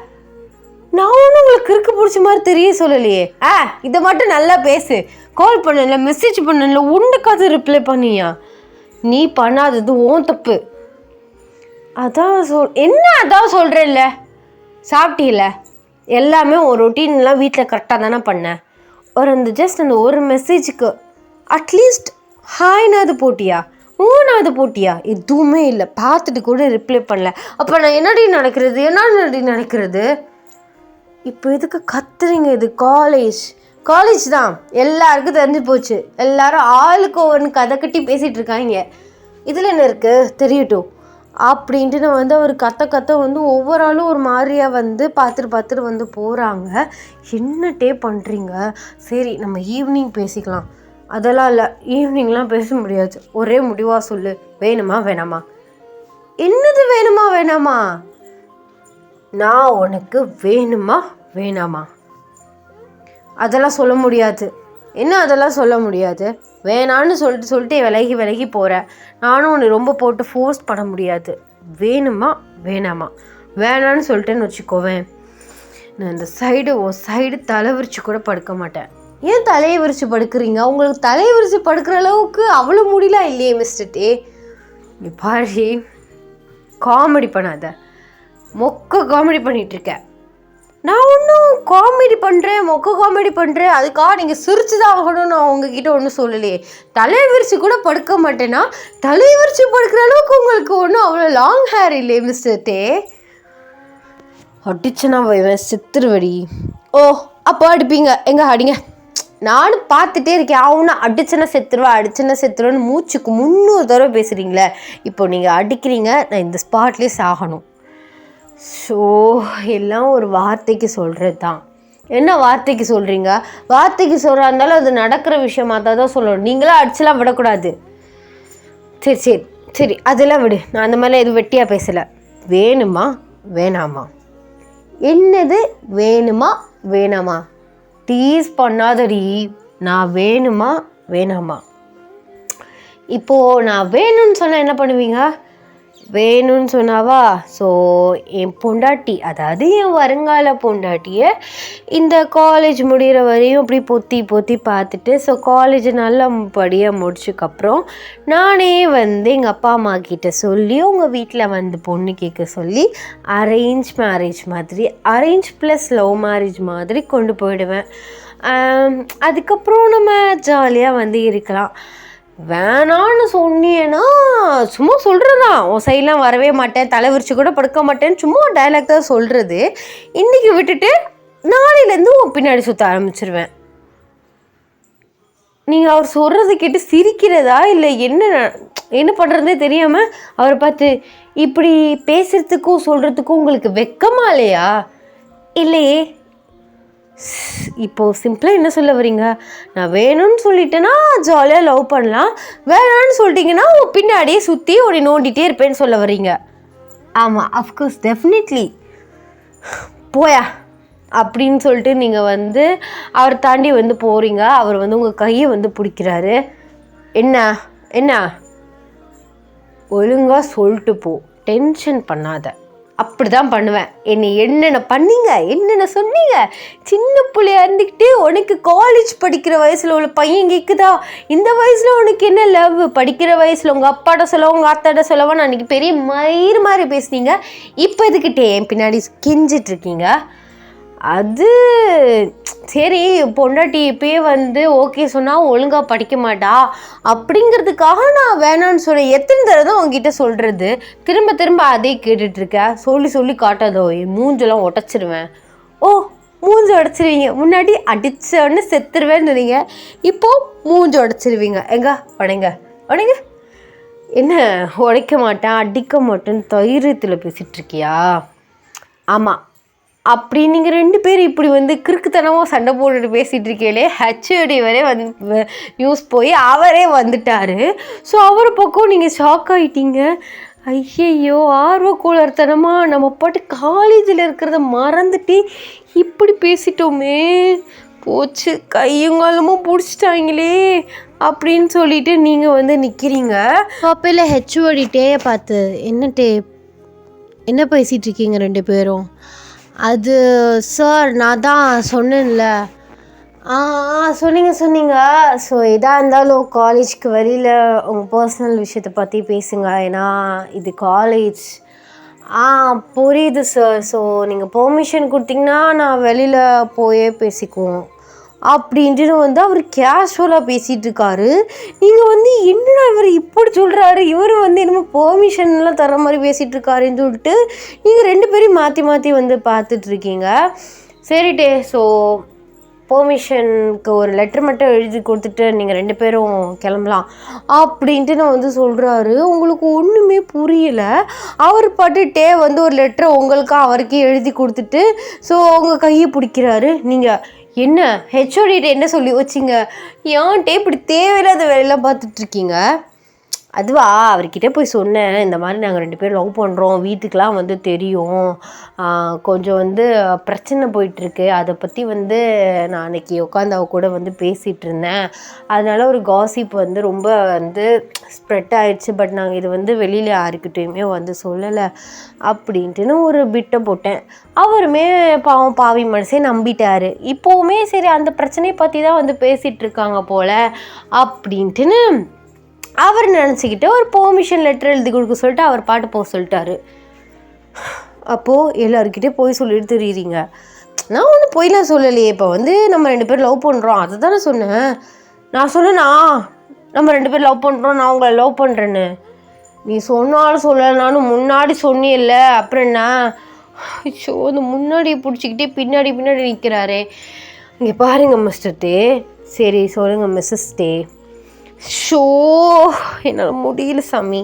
நான் ஒன்றும் உங்களுக்கு கிறுக்கு பிடிச்ச மாதிரி தெரிய சொல்லலையே. இதை மட்டும் நல்லா பேசு. கால் பண்ணல, மெசேஜ் பண்ணல, ஒன்றுக்காவது ரிப்ளை பண்ணியா? நீ பண்ணாதது ஓன் தப்பு. அதான் சொல்கிறேன்ல, சாப்பிட்டீல, எல்லாமே ஒரு ரொட்டீன்லாம் வீட்டில் கரெக்டாக தானே பண்ணேன். அந்த ஒரு மெசேஜுக்கு அட்லீஸ்ட் ஹாய்னாவது போட்டியா? பண்ணாத போட்டியா? எதுவுமே இல்லை, பார்த்துட்டு கூட ரிப்ளை பண்ணல. அப்போ நான் என்னடி நடக்கிறது? இப்போ எதுக்கு கத்துறீங்க? இது காலேஜ் தான், எல்லாருக்கும் தெரிஞ்சு போச்சு. எல்லாரும் ஆளுக்கு ஒன்று கதை கட்டி பேசிகிட்டு இருக்காங்க. இதில் என்ன இருக்குது, தெரியட்டும் அப்படின்ட்டு நான் வந்து அவர் கத்த வந்து ஒவ்வொரு ஆளும் ஒரு மாதிரியாக வந்து பார்த்துட்டு வந்து போகிறாங்க. என்னட்டே பண்ணுறீங்க? சரி, நம்ம ஈவினிங் பேசிக்கலாம். அதெல்லாம் இல்லை, ஈவினிங்லாம் பேச முடியாது. ஒரே முடிவாக சொல்லு, வேணுமா வேணாமா? என்னது வேணுமா? நான் உனக்கு வேணுமா வேணாமா? அதெல்லாம் சொல்ல முடியாது. என்ன அதெல்லாம் சொல்ல முடியாது? வேணான்னு சொல்லிட்டு விலகி போகிறேன். நானும் உன்னை ரொம்ப போட்டு ஃபோர்ஸ் பண்ண முடியாது. வேணுமா வேணாமா? வேணான்னு சொல்லிட்டேன்னு வச்சுக்கோவேன், நான் இந்த சைடு தலை விரிச்சு கூட படுக்க மாட்டேன். ஏன் தலையை விரிச்சு படுக்கிறீங்க? உங்களுக்கு தலையை விரிச்சு படுக்கிற அளவுக்கு அவ்வளோ முடியலாம் இல்லையே மிஸ்டர் டே. நீ பாரு, காமெடி பண்ணாத, மொக்க காமெடி பண்ணிகிட்ருக்கேன். நான் ஒன்றும் காமெடி பண்ணுறேன் அதுக்காக நீங்கள் சிரிச்சு தான் ஆகணும். நான் உங்ககிட்ட ஒன்றும் சொல்லலையே. தலையை விரிச்சு கூட படுக்க மாட்டேன்னா தலையை விரிச்சு படுக்கிற அளவுக்கு உங்களுக்கு ஒன்றும் அவ்வளோ லாங் ஹேர் இல்லையே மிஸ்டர் டே. அடிச்சுனா வைவேன், சித்திருவடி. ஓ, அப்போ அடிப்பீங்க, எங்கே அடிங்க. நானும் பார்த்துட்டே இருக்கேன். அவனை அடிச்சுன்னா செத்துருவேன்னு மூச்சுக்கு 300 தடவை பேசுகிறீங்களே. இப்போ நீங்கள் அடிக்கிறீங்க, நான் இந்த ஸ்பாட்லேயே சாகணும். ஸோ எல்லாம் ஒரு வார்த்தைக்கு சொல்கிறது தான். என்ன வார்த்தைக்கு சொல்கிறீங்க? வார்த்தைக்கு சொல்கிறா இருந்தாலும் அது நடக்கிற விஷயமா தான் சொல்லணும். நீங்களாம் அடிச்சுலாம் விடக்கூடாது. சரி, அதெல்லாம் விடு. நான் அந்த மாதிரிலாம் எதுவும் வெட்டியாக பேசலை. வேணுமா வேணாமா? என்னது வேணுமா வேணாமா? டீஸ் பண்ணாதடி. நான் வேணுமா வேணாமா? இப்போது நான் வேணும்னு சொன்னால் என்ன பண்ணுவீங்க? வேணும்னு சொன்னாவா? ஸோ என் பொண்டாட்டி, அதாவது என் வருங்கால பொண்டாட்டியை இந்த காலேஜ் முடிகிற வரையும் அப்படி பொத்தி பார்த்துட்டு, ஸோ காலேஜ் நல்லபடியாக முடிச்சதுக்கப்புறம் நானே வந்து எங்கள் அப்பா அம்மா கிட்ட சொல்லி உங்கள் வீட்டில் வந்து பொண்ணு கேட்க சொல்லி அரேஞ்ச் ப்ளஸ் லவ் மேரேஜ் மாதிரி கொண்டு போயிடுவேன். அதுக்கப்புறம் நம்ம ஜாலியாக வந்து இருக்கலாம். வேணான்னு சொன்னீன்னா சும்மா சொல்கிறதான், உன் சைட்லாம் வரவே மாட்டேன், தலை விரிச்சு கூட படுக்க மாட்டேன்னு சும்மா டைலாக் தான் சொல்கிறது. இன்றைக்கி விட்டுட்டு நாளையிலேருந்து உன் பின்னாடி சுற்ற ஆரம்பிச்சிருவேன். நீங்கள் அவர் சொல்கிறது கேட்டு சிரிக்கிறதா இல்லை என்ன பண்ணுறதே தெரியாமல் அவரை பார்த்து இப்படி பேசுகிறதுக்கும் சொல்கிறதுக்கும் உங்களுக்கு வெக்கமா இல்லையா? இல்லையே. இப்போது சிம்பிளாக என்ன சொல்ல வரீங்க? நான் வேணும்னு சொல்லிட்டேன்னா ஜாலியாக லவ் பண்ணலாம், வேணான்னு சொல்லிட்டீங்கன்னா பின்னாடியே சுற்றி உன்னை நோண்டிகிட்டே இருப்பேன்னு சொல்ல வரீங்க. ஆமாம், அஃப்கோர்ஸ், டெஃபினெட்லி. போயா அப்படின்னு சொல்லிட்டு நீங்கள் வந்து அவர் தாண்டி வந்து போகிறீங்க. அவர் வந்து உங்கள் கையை வந்து பிடிக்கிறாரு. என்ன ஒழுங்காக சொல்லிட்டு போ, டென்ஷன் பண்ணாத. அப்படி தான் பண்ணுவேன். என்னென்ன பண்ணீங்க, என்னென்ன சொன்னீங்க? சின்ன பிள்ளையா இருந்துக்கிட்டு உனக்கு காலேஜ் படிக்கிற வயசில் உள்ள பையன் கேட்குதா? இந்த வயசில் உனக்கு என்ன லவ்? படிக்கிற வயசில் உங்கள் அப்பாட்ட சொல்லவா உங்கள் அத்தாட்ட சொல்லவா நான் அன்றைக்கி பெரிய மயிர் மாதிரி பேசுனீங்க. இப்போ எதுக்கிட்டே என் பின்னாடி கெஞ்சிட்ருக்கீங்க? அது சரி, பொண்டாட்டி இப்போயே வந்து ஓகே சொன்னால் ஒழுங்காக படிக்க மாட்டா அப்படிங்கிறதுக்காக நான் வேணான்னு சொன்னேன். எத்தனை தடவை தான் உங்ககிட்ட சொல்கிறது? திரும்ப அதே கேட்டுட்ருக்க. சொல்லி காட்டாதோ, என் மூஞ்செல்லாம் உடச்சிருவேன். ஓ, மூஞ்சி உடச்சிருவீங்க. முன்னாடி அடித்தோடனே செத்துருவேன்னு சொன்னீங்க, இப்போது மூஞ்சி உடச்சிருவீங்க. உடைங்க என்ன? உடைக்க மாட்டேன், அடிக்க மாட்டேன்னு தைரியத்தில் பேசிகிட்ருக்கியா? ஆமாம், அப்படி நீங்கள் 2 பேர் இப்படி வந்து கிறுக்குத்தனமாக சண்டை போட்டுட்டு பேசிகிட்டு இருக்கீங்களே, ஹெச்ஓடி வரை வந்து நியூஸ் போய் அவரே வந்துட்டார். ஸோ அவர் பக்கம் நீங்கள் ஷாக் ஆகிட்டீங்க. ஐயையோ, ஆர்வக்கோளர்த்தனமாக நம்ம பாட்டு காலேஜில் இருக்கிறத மறந்துட்டு இப்படி பேசிட்டோமே, போச்சு, கையுங்காலமும் பிடிச்சிட்டாங்களே அப்படின்னு சொல்லிட்டு நீங்கள் வந்து நிற்கிறீங்க. அப்போல ஹெச்ஓடி டேயை பார்த்து என்ன பேசிகிட்டு இருக்கீங்க 2 பேரும்? அது சார், நான் தான் சொன்னேன்ல. சொன்னீங்க. ஸோ எதாக இருந்தாலும் காலேஜ்க்கு வெளியில் உங்கள் பர்சனல் விஷயத்தை பற்றி பேசுங்க. ஏன்னா இது காலேஜ். புரியுது சார். ஸோ நீங்கள் பெர்மிஷன் கொடுத்தீங்கன்னா நான் வெளியில் போயே பேசிக்குவோம். அப்படின்ட்டு வந்து அவர் கேஷுவலாக பேசிகிட்டு இருக்காரு. நீங்கள் வந்து என்னடா இவர் இப்படி சொல்கிறாரு, இவர் வந்து என்னமோ பெர்மிஷன்லாம் தர மாதிரி பேசிகிட்டு இருக்காருன்னு சொல்லிட்டு நீங்கள் 2 பேரையும் மாற்றி மாற்றி வந்து பார்த்துட்ருக்கீங்க. சரிட்டே, ஸோ பெர்மிஷனுக்கு ஒரு லெட்டர் மட்டும் எழுதி கொடுத்துட்டு நீங்கள் 2 பேரும் கிளம்பலாம் அப்படின்ட்டு நான் வந்து சொல்கிறாரு. உங்களுக்கு ஒன்றுமே புரியலை. அவர் பாட்டுட்டே வந்து ஒரு லெட்டரை உங்களுக்காக அவருக்கே எழுதி கொடுத்துட்டு ஸோ அவங்க கையை பிடிக்கிறாரு. நீங்கள் என்ன ஹெச்ஓடிட்ட என்ன சொல்லி வச்சிங்க, ஏன்ட்டே இப்படி தேவையில்லாத வேலையெல்லாம் பார்த்துட்ருக்கீங்க? அதுவா, அவர்கிட்ட போய் சொன்னேன், இந்த மாதிரி நாங்கள் 2 பேரும் லவ் பண்ணுறோம், வீட்டுக்கெலாம் வந்து தெரியும், கொஞ்சம் வந்து பிரச்சனை போயிட்டுருக்கு, அதை பற்றி வந்து நான் அன்றைக்கி உட்காந்து அவ கூட வந்து பேசிகிட்டு இருந்தேன், அதனால் ஒரு காசிப் வந்து ரொம்ப வந்து ஸ்ப்ரெட் ஆகிடுச்சு, பட் நாங்கள் இது வந்து வெளியில் யாருக்கிட்டையுமே வந்து சொல்லலை அப்படின்ட்டுன்னு ஒரு பிட்டை போட்டேன். அவருமே பாவம் பாவி மனசே நம்பிட்டார். இப்போவுமே சரி அந்த பிரச்சனையை பற்றி தான் வந்து பேசிகிட்டு இருக்காங்க போல் அப்படின்ட்டுன்னு அவர் நினச்சிக்கிட்டு ஒரு பெர்மிஷன் லெட்டர் எழுதி கொடுக்க சொல்லிட்டு அவர் பாட்டு போக சொல்லிட்டாரு. அப்போது எல்லாருக்கிட்டே போய் சொல்லிட்டு தெரியுறீங்க. நான் ஒன்றும் போய்லாம் சொல்லலையே, இப்போ வந்து நம்ம 2 பேரும் லவ் பண்ணுறோம் அதை தானே சொன்னேன். நான் சொன்னேன்னா நம்ம 2 பேரும் லவ் பண்ணுறோம், நான் உங்களை லவ் பண்ணுறேன்னு. நீ சொன்னாலும் சொல்லலைனாலும் முன்னாடி சொன்னியல்ல, அப்புறம் என்ன? ஷோ, இந்த முன்னாடி பிடிச்சிக்கிட்டே பின்னாடி நிற்கிறாரே. இங்கே பாருங்கள் மிஸ்டர் டே. சரி சொல்லுங்கள் மிஸ்ஸஸ் டே. ஷோ, என்னால் முடியல சாமி,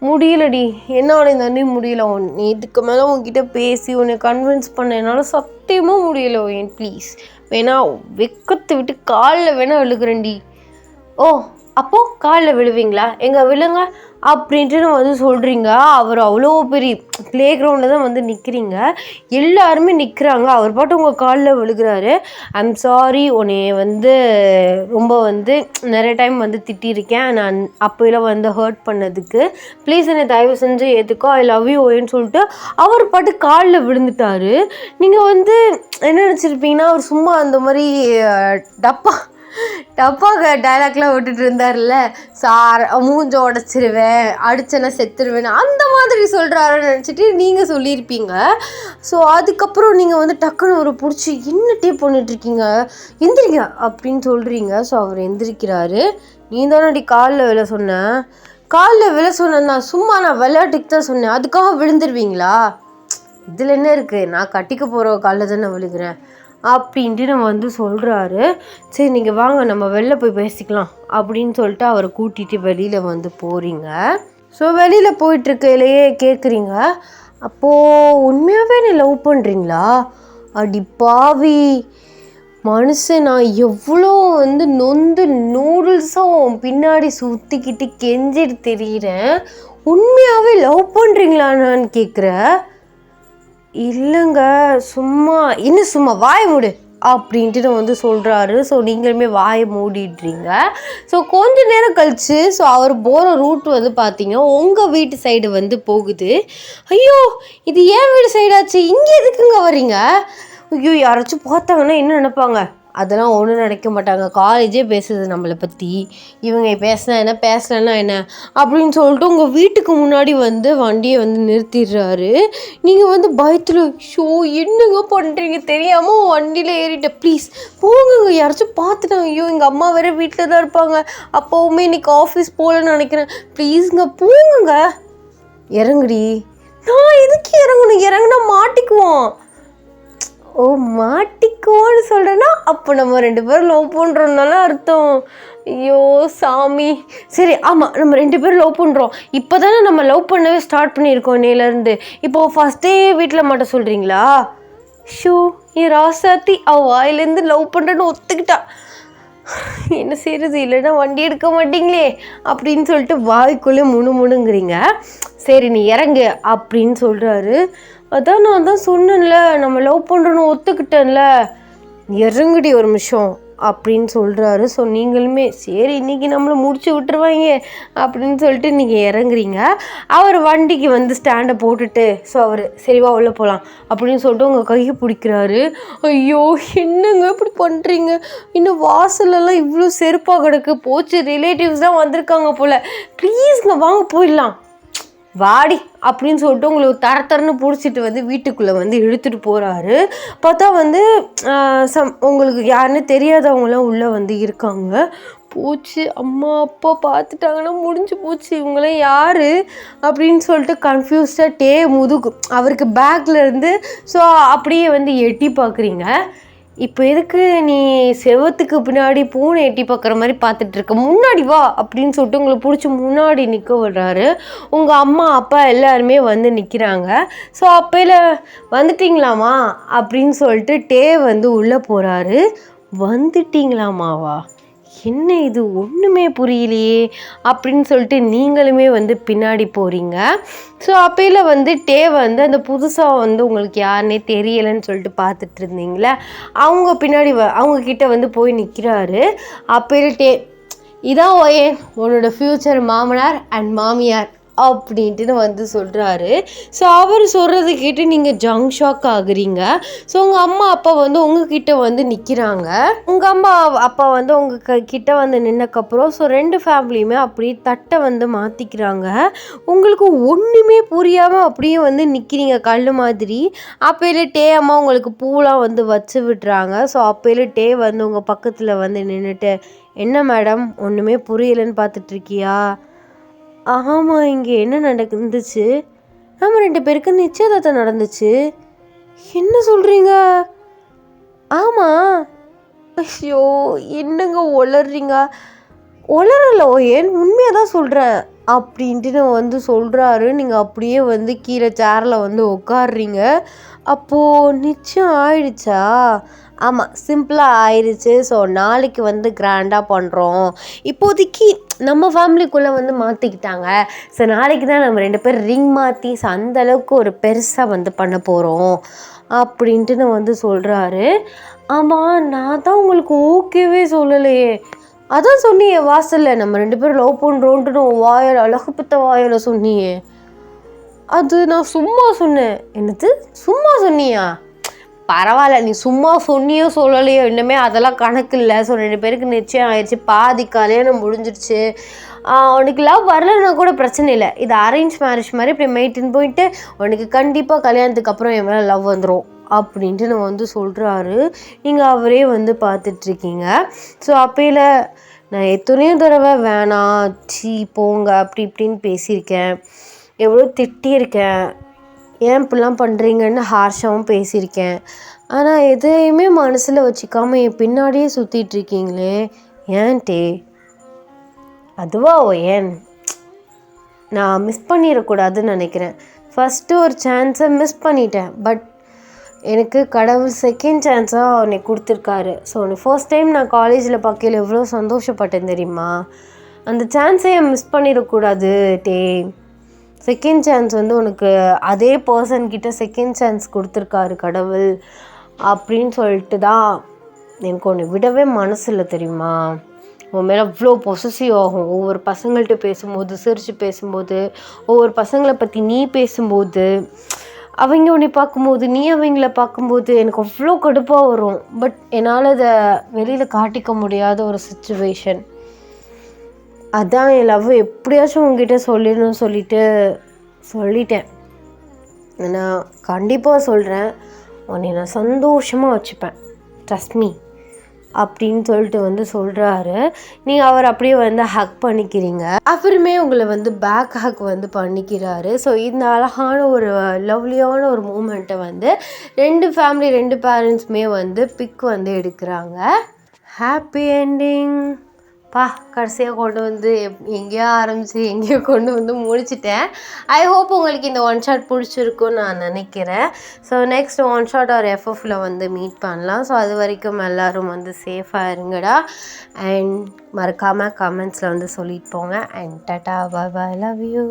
முடியலடி, என்னால் இந்த அண்ணி முடியல. நீ இதுக்கு மேலே உன்கிட்ட பேசி உன்னை கன்வின்ஸ் பண்ண என்னால் சத்தியமாக முடியல. ஏன் ப்ளீஸ், வேணா வெக்கத்தை விட்டு காலில் வேணா விழுகிறேன்டி. ஓ, அப்போது காலில் விழுவீங்களா? எங்கே விழுங்க அப்படின்ட்டு வந்து சொல்கிறீங்க. அவர் அவ்வளோ பெரிய ப்ளே கிரவுண்டில் தான் வந்து நிற்கிறீங்க, எல்லாருமே நிற்கிறாங்க, அவர் பாட்டு உங்கள் காலில் விழுகிறாரு. ஐம் சாரி, உன்னை வந்து ரொம்ப வந்து நிறைய டைம் வந்து திட்டியிருக்கேன், நான் அப்போலாம் வந்து ஹர்ட் பண்ணதுக்கு, ப்ளீஸ் என்னை தயவு செஞ்சு ஏற்றுக்கோ, ஐ லவ் யூ ஓன்னு சொல்லிட்டு அவர் பாட்டு காலில் விழுந்துட்டார். நீங்கள் வந்து என்ன நினச்சிருப்பீங்கன்னா, அவர் சும்மா அந்த மாதிரி டப்பாக டைலாக்லாம் விட்டுட்டு இருந்தார்ல, சார் மூஞ்ச உடச்சிருவேன், அடிச்சேன்னா செத்துருவேன்னு அந்த மாதிரி சொல்கிறாருன்னு நினச்சிட்டு நீங்கள் சொல்லியிருப்பீங்க. ஸோ அதுக்கப்புறம் நீங்கள் வந்து டக்குன்னு ஒரு பிடிச்சி என்ன டேப் பண்ணிட்டுருக்கீங்க, எந்திரிங்க அப்படின்னு சொல்கிறீங்க. ஸோ அவர் எந்திரிக்கிறாரு. நீ தானடி காலில் விழ சொன்னேன், காலில் விழ சொன்னேன், நான் சும்மா நான் விளையாட்டுக்கு தான் சொன்னேன், அதுக்காக விழுந்துருவீங்களா? இதில் என்ன இருக்குது, நான் கட்டிக்க போகிற காலில் தானே விழுகிறேன் அப்படின்ட்டு நம்ம வந்து சொல்கிறாரு. சரி நீங்கள் வாங்க நம்ம வெளில போய் பேசிக்கலாம் அப்படின்னு சொல்லிட்டு அவரை கூட்டிகிட்டு வெளியில் வந்து போகிறீங்க. ஸோ வெளியில் போயிட்டுருக்கையிலேயே கேட்குறீங்க, அப்போது உண்மையாகவே நீ லவ் பண்ணுறீங்களா? அடி பாவி மனுஷன், நான் எவ்வளோ வந்து நொந்து நூடுல்ஸும் பின்னாடி சுற்றிக்கிட்டு கெஞ்சிட்டு தெரிகிறேன், உண்மையாகவே லவ் பண்ணுறீங்களான்னு கேட்குறேன். இல்லைங்க, சும்மா இன்னும் சும்மா வாயை மூடு அப்படின்ட்டு வந்து சொல்கிறாரு. ஸோ நீங்களுமே வாயை மூடிடுறீங்க. ஸோ கொஞ்ச நேரம் கழிச்சு ஸோ அவர் போகிற ரூட் வந்து பார்த்தீங்க உங்கள் வீட்டு சைடு வந்து போகுது. ஐயோ, இது ஏன் வீடு சைடாச்சு, இங்கே எதுக்குங்க வர்றீங்க? ஐயோ, யாராச்சும் பார்த்தாங்கன்னா என்ன நினைப்பாங்க? அதெல்லாம் ஒன்றும் நினைக்க மாட்டாங்க, காலேஜே பேசுது நம்மளை பற்றி, இவங்க பேசினா என்ன பேசலைன்னா என்ன அப்படின்னு சொல்லிட்டு உங்கள் வீட்டுக்கு முன்னாடி வந்து வண்டியை வந்து நிறுத்திடுறாரு. நீங்கள் வந்து பயத்தில் ஷோ என்னங்க பண்ணுறீங்க தெரியாமல் வண்டியில் ஏறிட்டேன், ப்ளீஸ் போங்க, யாராச்சும் பார்த்துட்டாங்க, ஐயோ எங்கள் அம்மா வேறு வீட்டில் தான் இருப்பாங்க, அப்போவுமே இன்றைக்கி ஆஃபீஸ் போகலன்னு நினைக்கிறேன், ப்ளீஸுங்க போங்க. இறங்குடி. நான் எதுக்கு இறங்கணும், இறங்குனா மாட்டிக்குவோம். ஓ, மாட்டிக்குவோன்னு சொல்கிறேன்னா அப்போ நம்ம 2 பேரும் லவ் பண்ணுறோம்னால அர்த்தம். ஐயோ சாமி, சரி ஆமாம் நம்ம 2 பேரும் லவ் பண்ணுறோம், இப்போ தானே நம்ம லவ் பண்ணவே ஸ்டார்ட் பண்ணியிருக்கோம் இன்னையிலேருந்து, இப்போது ஃபஸ்ட்டே வீட்டில் மாட்ட சொல்கிறீங்களா? ஷூ, என் ராசாத்தி அவள் வாயிலேருந்து லவ் பண்ணுறேன்னு ஒத்துக்கிட்டா, என்ன செய்கிறது, இல்லைன்னா வண்டி எடுக்க மாட்டிங்களே அப்படின்னு சொல்லிட்டு வாய்க்குள்ளே முணுமுணுங்கிறீங்க. சரி நீ இறங்கு அப்படின்னு சொல்கிறாரு. அதான் நான் தான் சொன்னேன்ல, நம்ம லவ் பண்ணுறோன்னு ஒத்துக்கிட்டேன்ல, இறங்குடி ஒரு நிமிஷம் அப்படின்னு சொல்கிறாரு. ஸோ நீங்களுமே சரி இன்றைக்கி நம்மளை முடிச்சு விட்டுருவாங்க அப்படின்னு சொல்லிட்டு நீங்கள் இறங்குறீங்க. அவர் வண்டிக்கு வந்து ஸ்டாண்டை போட்டுட்டு ஸோ அவர் சரிவா உள்ளே போகலாம் அப்படின்னு சொல்லிட்டு உங்கள் கையை பிடிக்கிறாரு. ஐயோ என்னங்க இப்படி பண்ணுறீங்க, இன்னும் வாசலெல்லாம் இவ்வளோ செருப்பாக கிடக்கு, போச்சு ரிலேட்டிவ்ஸ் தான் வந்திருக்காங்க போல், ப்ளீஸ்ங்க வாங்க போயிடலாம். வாடி அப்படின்னு சொல்லிட்டு உங்களுக்கு தரன்னு பிடிச்சிட்டு வந்து வீட்டுக்குள்ளே வந்து இழுத்துட்டு போகிறாரு. பார்த்தா வந்து உங்களுக்கு யாருன்னு தெரியாதவங்களாம் உள்ளே வந்து இருக்காங்க. போச்சு, அம்மா அப்பா பார்த்துட்டாங்கன்னா முடிஞ்சு போச்சு, இவங்களாம் யார் அப்படின்னு சொல்லிட்டு கன்ஃபியூஸ்டாக அவருக்கு பேக்கில் இருந்து ஸோ அப்படியே வந்து எட்டி பார்க்குறீங்க. இப்போ எதுக்கு நீ செவத்துக்கு பின்னாடி பூனை எட்டி பார்க்குற மாதிரி பார்த்துட்ருக்க, முன்னாடி வா அப்படின்னு சொல்லிட்டு உங்களை பிடிச்சி முன்னாடி நிற்க விடுறாரு. உங்கள் அம்மா அப்பா எல்லாருமே வந்து நிற்கிறாங்க. ஸோ அப்போல வந்துட்டிங்களாமா அப்படின்னு சொல்லிட்டு வந்து உள்ளே போகிறாரு. வந்துட்டிங்களாமாவா, என்ன இது ஒன்றுமே புரியலையே அப்படின்னு சொல்லிட்டு நீங்களுமே வந்து பின்னாடி போகிறீங்க. ஸோ அப்போல வந்து வந்து அந்த புதுசாக வந்து உங்களுக்கு யாருன்னே தெரியலைன்னு சொல்லிட்டு பார்த்துட்டு இருந்தீங்களே, அவங்க பின்னாடி அவங்கக்கிட்ட வந்து போய் நிற்கிறாரு. அப்போல இதான் உன்னோட ஃப்யூச்சர் மாமனார் அண்ட் மாமியார் அப்படின்ட்டு வந்து சொல்கிறாரு. ஸோ அவர் சொல்கிறத கேட்டு நீங்கள் ஜங்க் ஷாக் ஆகுறீங்க. ஸோ உங்கள் அம்மா அப்பா வந்து உங்ககிட்ட வந்து நிற்கிறாங்க. உங்கள் அம்மா அப்பா வந்து உங்கள் கிட்ட வந்து நின்னக்கப்புறம் ஸோ 2 ஃபேமிலியுமே அப்படியே தட்டை வந்து மாற்றிக்கிறாங்க. உங்களுக்கு ஒன்றுமே புரியாமல் அப்படியே வந்து நிற்கிறீங்க கல் மாதிரி. அப்போல அம்மா உங்களுக்கு பூலாம் வந்து வச்சு விட்டுறாங்க. ஸோ அப்போல வந்து உங்கள் பக்கத்தில் வந்து நின்றுட்டு, என்ன மேடம் ஒன்றுமே புரியலைன்னு பார்த்துட்ருக்கியா? ஆமாம், இங்கே என்ன நடந்துச்சு? நம்ம 2 பேருக்கு நிச்சயதார்த்தம் நடந்துச்சு. என்ன சொல்கிறீங்க? ஆமாம். ஐயோ, என்னங்க உளறீங்க? உளறல உண்மையாக தான் சொல்கிறேன் அப்படின்ட்டு வந்து சொல்கிறாரு. நீங்கள் அப்படியே வந்து கீழே சேரில் வந்து உட்காடுறீங்க. அப்போது நிச்சயம் ஆயிடுச்சா? ஆமாம், சிம்பிளாக ஆயிடுச்சு. ஸோ நாளைக்கு வந்து கிராண்டாக பண்ணுறோம். இப்போதைக்கு நம்ம ஃபேமிலிக்குள்ளே வந்து மாற்றிக்கிட்டாங்க. ஸோ நாளைக்கு தான் நம்ம 2 பேர் ரிங் மாற்றி ஸோ அந்தளவுக்கு ஒரு பெருசாக வந்து பண்ண போகிறோம் அப்படின்ட்டு வந்து சொல்கிறாரு. ஆமாம், நான் தான் உங்களுக்கு ஓகேவே சொல்லலையே. அதான் சொன்னியே வாசலில் நம்ம 2 பேரும் லவ் பண்ணுறோன்ட்டு வாயில் அழகு பித்த வாயில் சொன்னியே. அது நான் சும்மா சொன்னேன். என்னது சும்மா சொன்னியா? பரவாயில்ல, நீ சும்மா சொன்னியோ சொல்லலையோ இன்னுமே அதெல்லாம் கணக்கு இல்லை. ஸோ 2 பேருக்கு நிச்சயம் ஆயிடுச்சு, பாதி கல்யாணம் முடிஞ்சிருச்சு. உனக்கு லவ் வரலன்னா கூட பிரச்சனை இல்லை. இது அரேஞ்ச் மேரேஜ் மாதிரி இப்படி மெயின்டைன் போயிட்டு உனக்கு கண்டிப்பாக கல்யாணத்துக்கு அப்புறம் என் மேலே லவ் வந்துடும் அப்படின்ட்டு நான் வந்து சொல்கிறாரு. நீங்கள் அவரே வந்து பார்த்துட்ருக்கீங்க. ஸோ அப்போல நான் எத்தனையோ தடவை வேணாம் சீ போங்க அப்படி இப்படின்னு பேசியிருக்கேன், எவ்வளோ திட்டியிருக்கேன், ஏன் இப்படிலாம் பண்ணுறீங்கன்னு ஹார்ஷாகவும் பேசியிருக்கேன். ஆனால் எதையுமே மனசில் வச்சுக்காமல் என் பின்னாடியே சுற்றிட்டுருக்கீங்களே ஏன்ட்டே? அதுவா ஏன் நான் மிஸ் பண்ணிடக்கூடாதுன்னு நினைக்கிறேன். ஃபஸ்ட்டு ஒரு சான்ஸை மிஸ் பண்ணிட்டேன். பட் எனக்கு கடவுள் செகண்ட் சான்ஸாக அவனை கொடுத்துருக்காரு. ஸோ அவனை ஃபர்ஸ்ட் டைம் நான் காலேஜில் பார்க்கையில் எவ்வளோ சந்தோஷப்பட்டேன் தெரியுமா? அந்த சான்ஸை மிஸ் பண்ணிடக்கூடாது டே. செகண்ட் சான்ஸ் வந்து உனக்கு அதே பர்சன்கிட்ட செகண்ட் சான்ஸ் கொடுத்துருக்காரு கடவுள் அப்படின்னு சொல்லிட்டு தான் எனக்கு ஒன்று விடவே மனசு இல்லை தெரியுமா? உன் மேலே அவ்வளோ பொசசிவ் ஆகும். ஒவ்வொரு பசங்கள்கிட்ட பேசும்போது, சிரித்து பேசும்போது, ஒவ்வொரு பசங்களை பற்றி நீ பேசும்போது, அவங்க உன்னை பார்க்கும்போது, நீ அவங்கள பார்க்கும்போது எனக்கு அவ்வளோ கடுப்பாக வரும். பட் என்னால் அதை வெளியில் காட்டிக்க முடியாத ஒரு சிச்சுவேஷன். அதான் என் லவ் எப்படியாச்சும் உங்ககிட்ட சொல்லிடணும்னு சொல்லிட்டேன். நான் கண்டிப்பாக சொல்கிறேன், உன்னை நான் சந்தோஷமாக வச்சுப்பேன், ட்ரஸ்ட் மீ அப்படின்னு சொல்லிட்டு வந்து சொல்கிறாரு. நீங்கள் அவர் அப்படியே வந்து ஹக் பண்ணிக்கிறீங்க. அப்புறமே உங்களை வந்து பேக் ஹக் வந்து பண்ணிக்கிறாரு. ஸோ இந்த அழகான ஒரு லவ்லியான ஒரு மூமெண்ட்டை வந்து 2 ஃபேமிலி 2 பேரண்ட்ஸுமே வந்து பிக் வந்து எடுக்கிறாங்க. ஹாப்பி என்டிங் கடைசியாக கொண்டு வந்து எங்கேயோ ஆரம்பித்து எங்கேயோ கொண்டு வந்து முடிச்சிட்டேன். ஐ ஹோப் உங்களுக்கு இந்த ஒன் ஷாட் பிடிச்சிருக்குன்னு நான் நினைக்கிறேன். ஸோ நெக்ஸ்ட் ஒன் ஷாட் ஒரு எஃப்எஃப்ல வந்து மீட் பண்ணலாம். ஸோ அது வரைக்கும் எல்லோரும் வந்து சேஃபாக இருங்கடா. அண்ட் மறக்காமல் கமெண்ட்ஸில் வந்து சொல்லிட்டு போங்க. And Tata bye bye, love you.